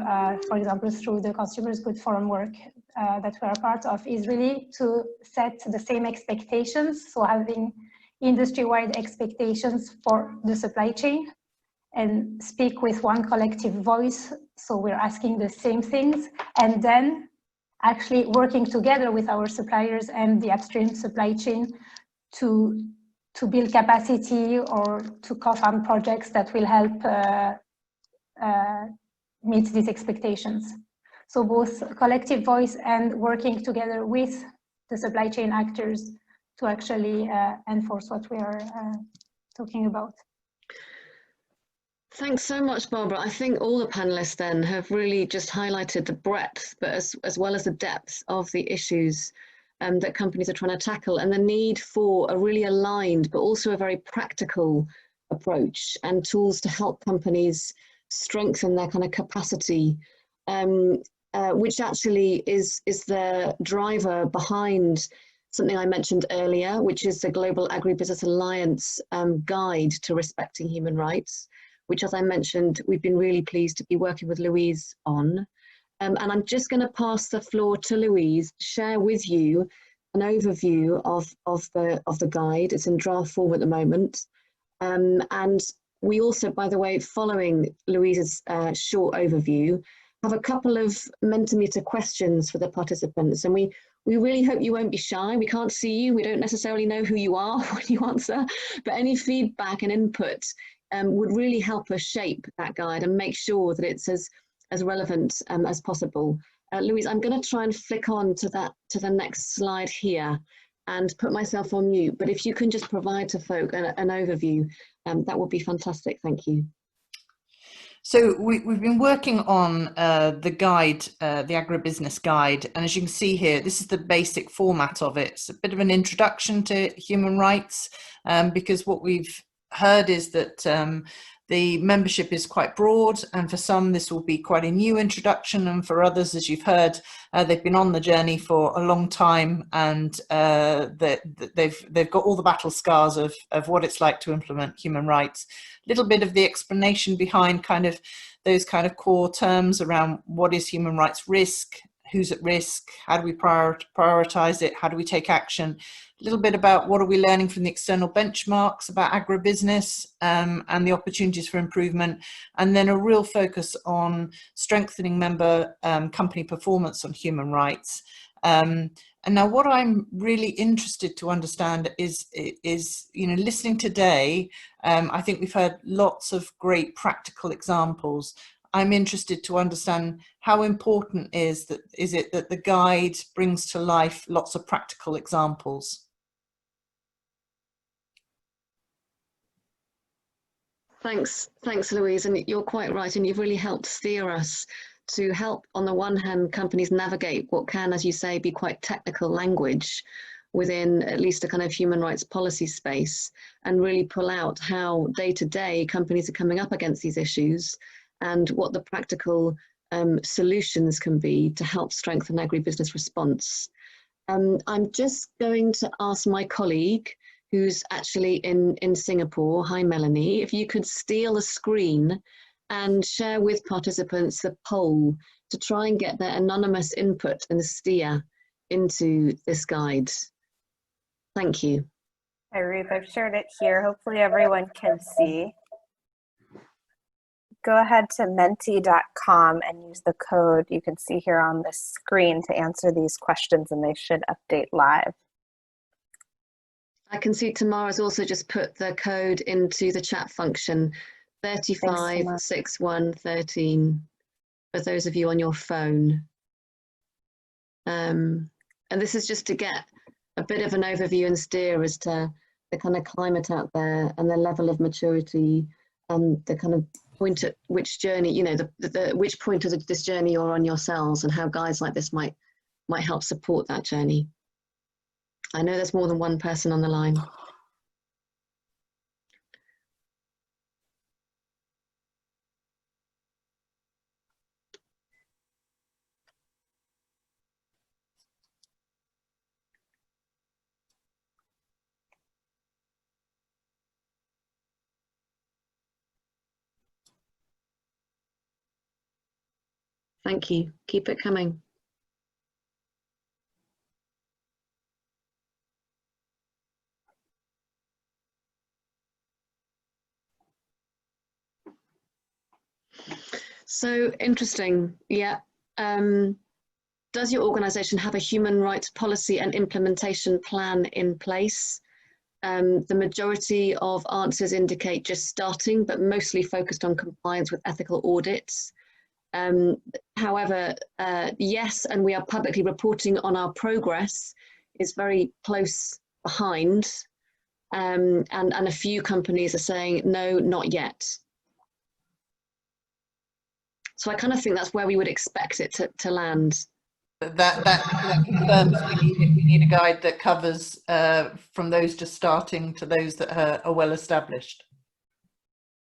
[SPEAKER 5] for example, through the Consumers Good Forum work that we're a part of, is really to set the same expectations. So having industry-wide expectations for the supply chain and speak with one collective voice. So we're asking the same things, and then actually working together with our suppliers and the upstream supply chain to build capacity or to co-fund projects that will help meet these expectations. So both collective voice and working together with the supply chain actors to actually enforce what we are talking about.
[SPEAKER 1] Thanks so much, Barbara. I think all the panelists then have really just highlighted the breadth, but as well as the depth of the issues that companies are trying to tackle, and the need for a really aligned, but also a very practical approach and tools to help companies strengthen their kind of capacity, which actually is the driver behind something I mentioned earlier, which is the Global Agribusiness Alliance Guide to Respecting Human Rights, which, as I mentioned, we've been really pleased to be working with Louise on. And I'm just going to pass the floor to Louise, share with you an overview of the guide. It's in draft form at the moment. And we also, by the way, following Louise's short overview, have a couple of Mentimeter questions for the participants. And we really hope you won't be shy. We can't see you. We don't necessarily know who you are when you answer, but any feedback and input would really help us shape that guide and make sure that it's as relevant as possible. Louise, I'm going to try and flick on to the next slide here and put myself on mute, but if you can just provide to folk an overview, that would be fantastic. Thank you.
[SPEAKER 9] So we've been working on the guide, the Agribusiness Guide, and as you can see here, this is the basic format of it. It's a bit of an introduction to human rights, because what we've heard is that the membership is quite broad, and for some this will be quite a new introduction, and for others, as you've heard, they've been on the journey for a long time, and they've got all the battle scars of what it's like to implement human rights. A little bit of the explanation behind kind of those kind of core terms around what is human rights risk, who's at risk, how do we prioritize it, how do we take action, a little bit about what are we learning from the external benchmarks about agribusiness and the opportunities for improvement, and then a real focus on strengthening member company performance on human rights. And now what I'm really interested to understand is listening today, I think we've heard lots of great practical examples. I'm interested to understand how important is it that the guide brings to life lots of practical examples.
[SPEAKER 1] Thanks, Louise, and you're quite right, and you've really helped steer us to help, on the one hand, companies navigate what can, as you say, be quite technical language within at least a kind of human rights policy space, and really pull out how day to day companies are coming up against these issues and what the practical solutions can be to help strengthen agribusiness response. I'm just going to ask my colleague, who's actually in Singapore, hi Melanie, if you could steal a screen and share with participants the poll to try and get their anonymous input and steer into this guide. Thank you.
[SPEAKER 10] Hi Ruth, I've shared it here. Hopefully everyone can see. Go ahead to menti.com and use the code you can see here on the screen to answer these questions, and they should update live.
[SPEAKER 1] I can see Tamara's also just put the code into the chat function, 356113, for those of you on your phone. And this is just to get a bit of an overview and steer as to the kind of climate out there and the level of maturity and the kind of point at which journey, you know, which point of this journey you're on yourselves, and how guides like this might help support that journey. I know there's more than one person on the line. Thank you. Keep it coming. So interesting. Yeah. Does your organization have a human rights policy and implementation plan in place? The majority of answers indicate just starting, but mostly focused on compliance with ethical audits. However, yes, and we are publicly reporting on our progress, is very close behind. And a few companies are saying, no, not yet. So I kind of think that's where we would expect it to land.
[SPEAKER 9] That confirms we need a guide that covers from those just starting to those that are well established.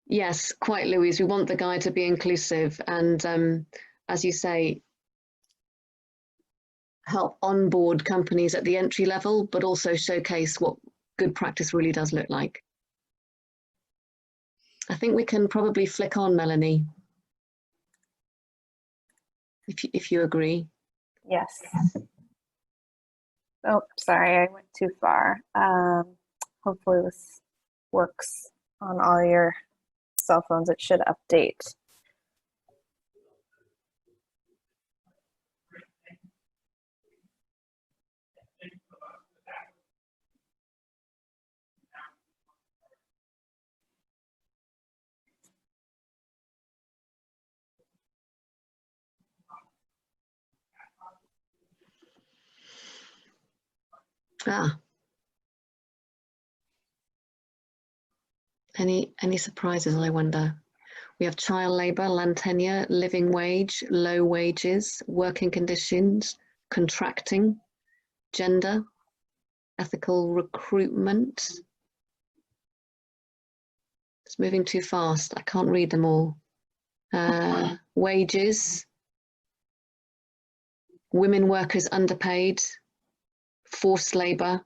[SPEAKER 1] Yes, quite, Louise. We want the guide to be inclusive and, as you say, help onboard companies at the entry level, but also showcase what good practice really does look like. I think we can probably flick on, Melanie, if you agree.
[SPEAKER 10] Yes. Oh, sorry, I went too far. Hopefully this works on all your cell phones. It should update.
[SPEAKER 1] Any surprises, I wonder? We have child labour, land tenure, living wage, low wages, working conditions, contracting, gender, ethical recruitment. It's moving too fast. I can't read them all. Wages, women workers underpaid, forced labour.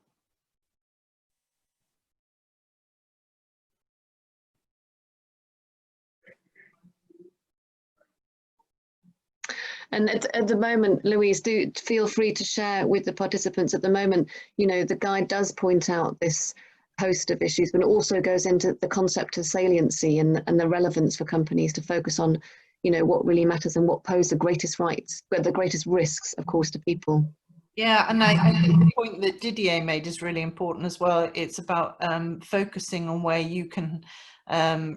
[SPEAKER 1] And at the moment, Louise, do feel free to share with the participants. At the moment, you know, the guide does point out this host of issues, but it also goes into the concept of saliency and the relevance for companies to focus on, you know, what really matters and what pose the greatest the greatest risks, of course, to people.
[SPEAKER 9] Yeah, and I think the point that Didier made is really important as well. It's about focusing on where you can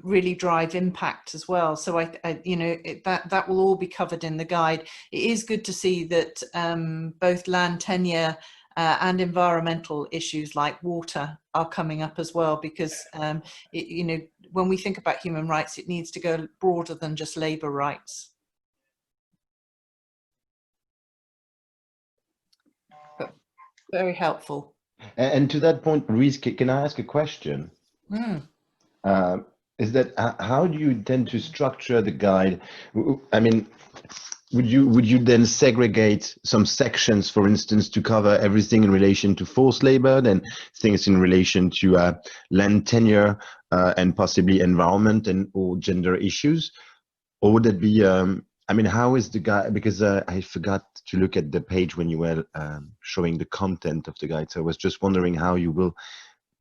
[SPEAKER 9] really drive impact as well. So you know, that will all be covered in the guide. It is good to see that both land tenure and environmental issues like water are coming up as well, because you know, when we think about human rights, it needs to go broader than just labour rights. Very helpful.
[SPEAKER 8] And to that point, Louise, can I ask a question? Is that how do you intend to structure the guide? I mean, would you then segregate some sections, for instance, to cover everything in relation to forced labor, then things in relation to land tenure and possibly environment and or gender issues? Or would it be, I mean, how is the guide? Because I forgot to look at the page when you were showing the content of the guide. So I was just wondering how you will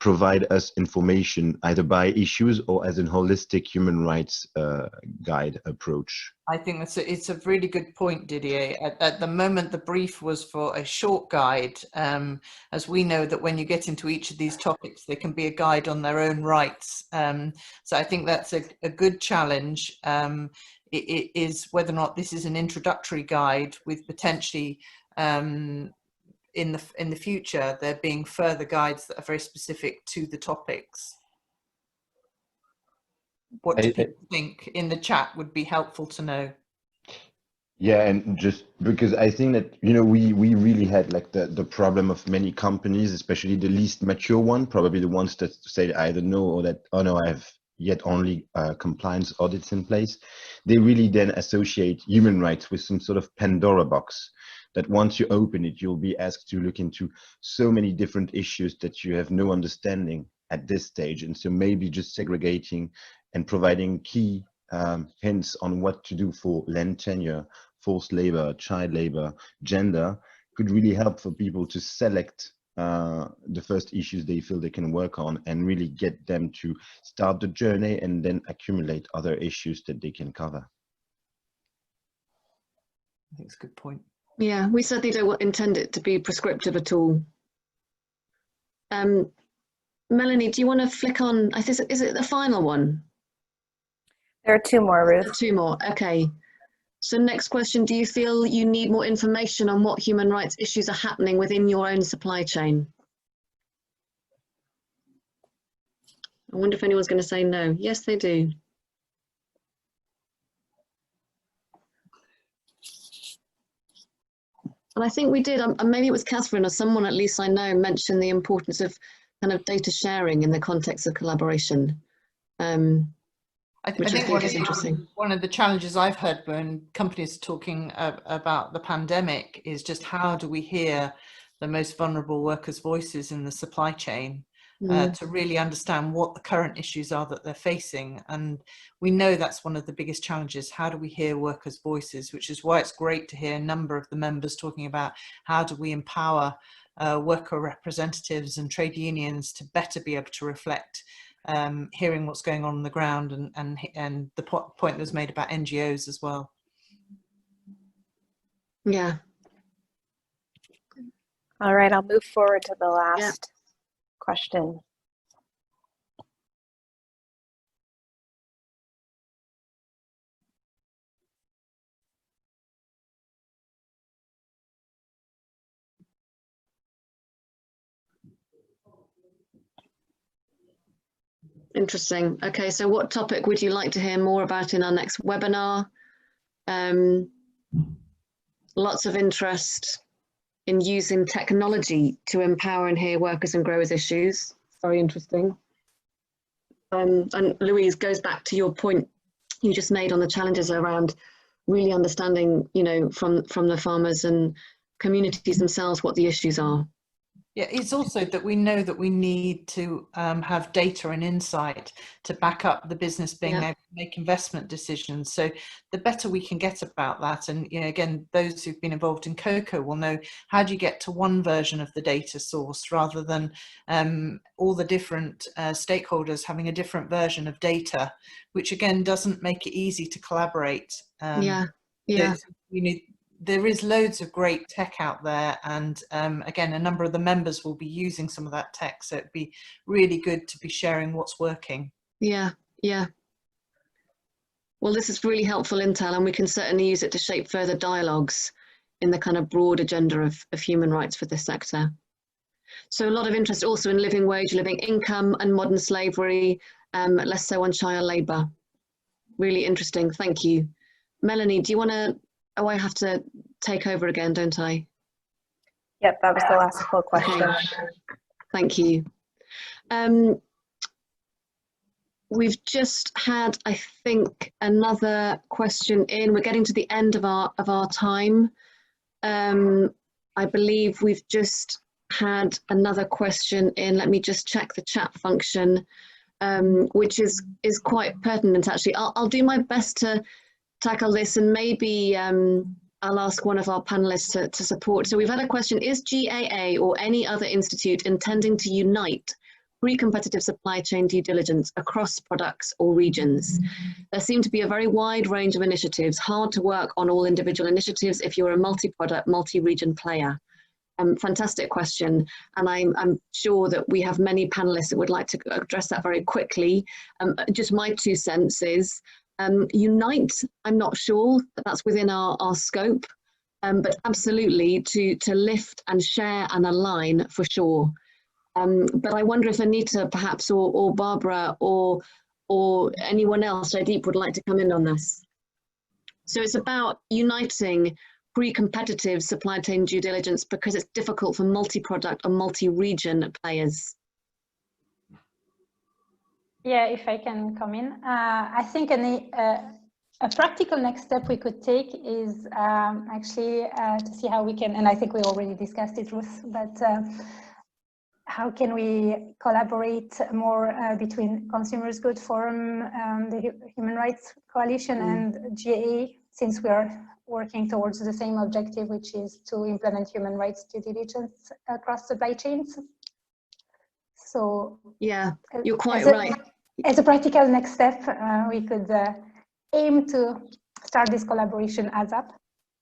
[SPEAKER 8] provide us information either by issues or as a holistic human rights guide approach?
[SPEAKER 9] I think it's a really good point, Didier. At the moment, the brief was for a short guide, as we know that when you get into each of these topics, they can be a guide on their own rights. So I think that's a good challenge. It is whether or not this is an introductory guide with potentially in the future there being further guides that are very specific to the topics. What do people think in the chat would be helpful to know?
[SPEAKER 8] Yeah, and just because I think that, you know, we really had like the problem of many companies, especially the least mature one, probably the ones that say either no or that, oh no, I have yet only compliance audits in place. They really then associate human rights with some sort of Pandora box, that once you open it, you'll be asked to look into so many different issues that you have no understanding at this stage. And so maybe just segregating and providing key hints on what to do for land tenure, forced labor, child labor, gender could really help for people to select the first issues they feel they can work on and really get them to start the journey and then accumulate other issues that they can cover.
[SPEAKER 9] I think it's a good point.
[SPEAKER 1] Yeah, we certainly don't intend it to be prescriptive at all. Melanie, do you want to flick on, is it the final one?
[SPEAKER 10] There are two more, Ruth.
[SPEAKER 1] Two more, okay. So next question, do you feel you need more information on what human rights issues are happening within your own supply chain? I wonder if anyone's going to say no. Yes, they do. And I think we did, maybe it was Catherine or someone at least I know mentioned the importance of kind of data sharing in the context of collaboration.
[SPEAKER 9] I think
[SPEAKER 1] interesting.
[SPEAKER 9] One of the challenges I've heard when companies are talking about the pandemic is just how do we hear the most vulnerable workers' voices in the supply chain to really understand what the current issues are that they're facing. And we know that's one of the biggest challenges. How do we hear workers' voices? Which is why it's great to hear a number of the members talking about how do we empower worker representatives and trade unions to better be able to reflect hearing what's going on the ground and the point that was made about NGOs as well.
[SPEAKER 1] Yeah.
[SPEAKER 10] All right, I'll move forward to the last question.
[SPEAKER 1] Interesting. Okay, so what topic would you like to hear more about in our next webinar? Lots of interest in using technology to empower and hear workers and growers' issues. Very interesting. And Louise, goes back to your point you just made on the challenges around really understanding, you know, from the farmers and communities themselves what the issues are.
[SPEAKER 9] Yeah, it's also that we know that we need to have data and insight to back up the business being able to make investment decisions. So the better we can get about that, and you know, again, those who've been involved in COCO will know how do you get to one version of the data source rather than all the different stakeholders having a different version of data, which again doesn't make it easy to collaborate.
[SPEAKER 1] Yeah.
[SPEAKER 9] So, you know, there is loads of great tech out there, and again, a number of the members will be using some of that tech, so it'd be really good to be sharing what's working.
[SPEAKER 1] Yeah. Well, this is really helpful intel, and we can certainly use it to shape further dialogues in the kind of broad agenda of human rights for this sector. So a lot of interest also in living wage, living income and modern slavery, less so on child labour. Really interesting, thank you. Melanie, do you want to, oh, I have to take over again, don't I?
[SPEAKER 10] Yep, that was the last full question.
[SPEAKER 1] Okay. Thank you. We've just had, I think, another question in. We're getting to the end of our time. I believe we've just had another question in. Let me just check the chat function, which is quite pertinent actually. I'll do my best to tackle this, and maybe I'll ask one of our panelists to support. So we've had a question: is GAA or any other institute intending to unite pre-competitive supply chain due diligence across products or regions. There seem to be a very wide range of initiatives, hard to work on all individual initiatives if you're a multi-product, multi-region player. Fantastic question, and I'm sure that we have many panelists that would like to address that very quickly. Just my 2 cents is, unite, I'm not sure that that's within our scope, but absolutely to lift and share and align for sure. But I wonder if Anita perhaps or Barbara or anyone else, Jaideep, would like to come in on this. So it's about uniting pre-competitive supply chain due diligence because it's difficult for multi-product or multi-region players.
[SPEAKER 5] Yeah, if I can come in. I think a practical next step we could take is actually to see how we can, and I think we already discussed it, Ruth, but how can we collaborate more between Consumers Good Forum, the Human Rights Coalition and GAA, since we are working towards the same objective, which is to implement human rights due diligence across supply chains. So
[SPEAKER 1] yeah, you're quite right.
[SPEAKER 5] As a practical next step, we could aim to start this collaboration ASAP.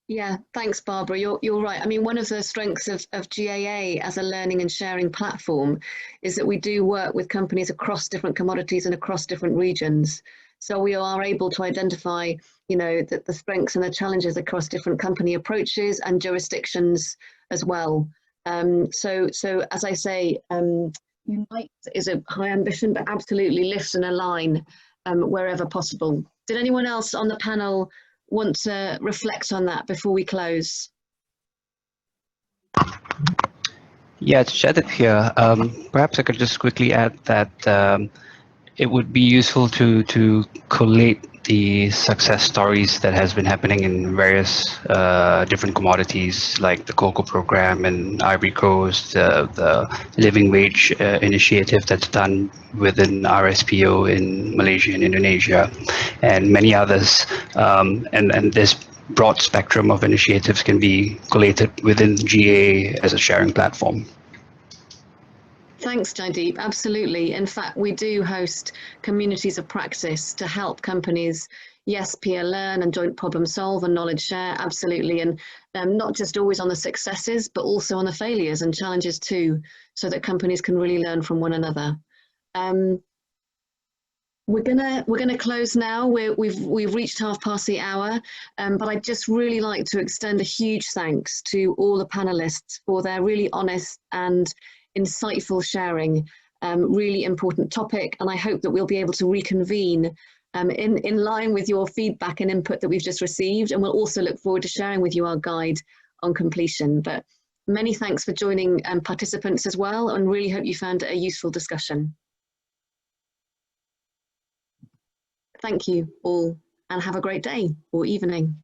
[SPEAKER 1] Yeah, thanks, Barbara. You're right. I mean, one of the strengths of GAA as a learning and sharing platform is that we do work with companies across different commodities and across different regions. So we are able to identify, you know, the strengths and the challenges across different company approaches and jurisdictions as well. So as I say, unite is a high ambition, but absolutely lift and align wherever possible. Did anyone else on the panel want to reflect on that before we close?
[SPEAKER 2] Yeah, it's Jaideep here. Perhaps I could just quickly add that it would be useful to collate the success stories that has been happening in various different commodities, like the cocoa program in Ivory Coast, the living wage initiative that's done within RSPO in Malaysia and Indonesia, and many others. And this broad spectrum of initiatives can be collated within GA as a sharing platform.
[SPEAKER 1] Thanks, Jaideep. Absolutely. In fact, we do host communities of practice to help companies, yes, peer learn and joint problem solve and knowledge share, absolutely. And not just always on the successes, but also on the failures and challenges too, so that companies can really learn from one another. We're gonna close now. We've reached 1:30, but I'd just really like to extend a huge thanks to all the panelists for their really honest and insightful sharing. Really important topic, and I hope that we'll be able to reconvene in line with your feedback and input that we've just received, and we'll also look forward to sharing with you our guide on completion. But many thanks for joining participants as well, and really hope you found it a useful discussion. Thank you all, and have a great day or evening.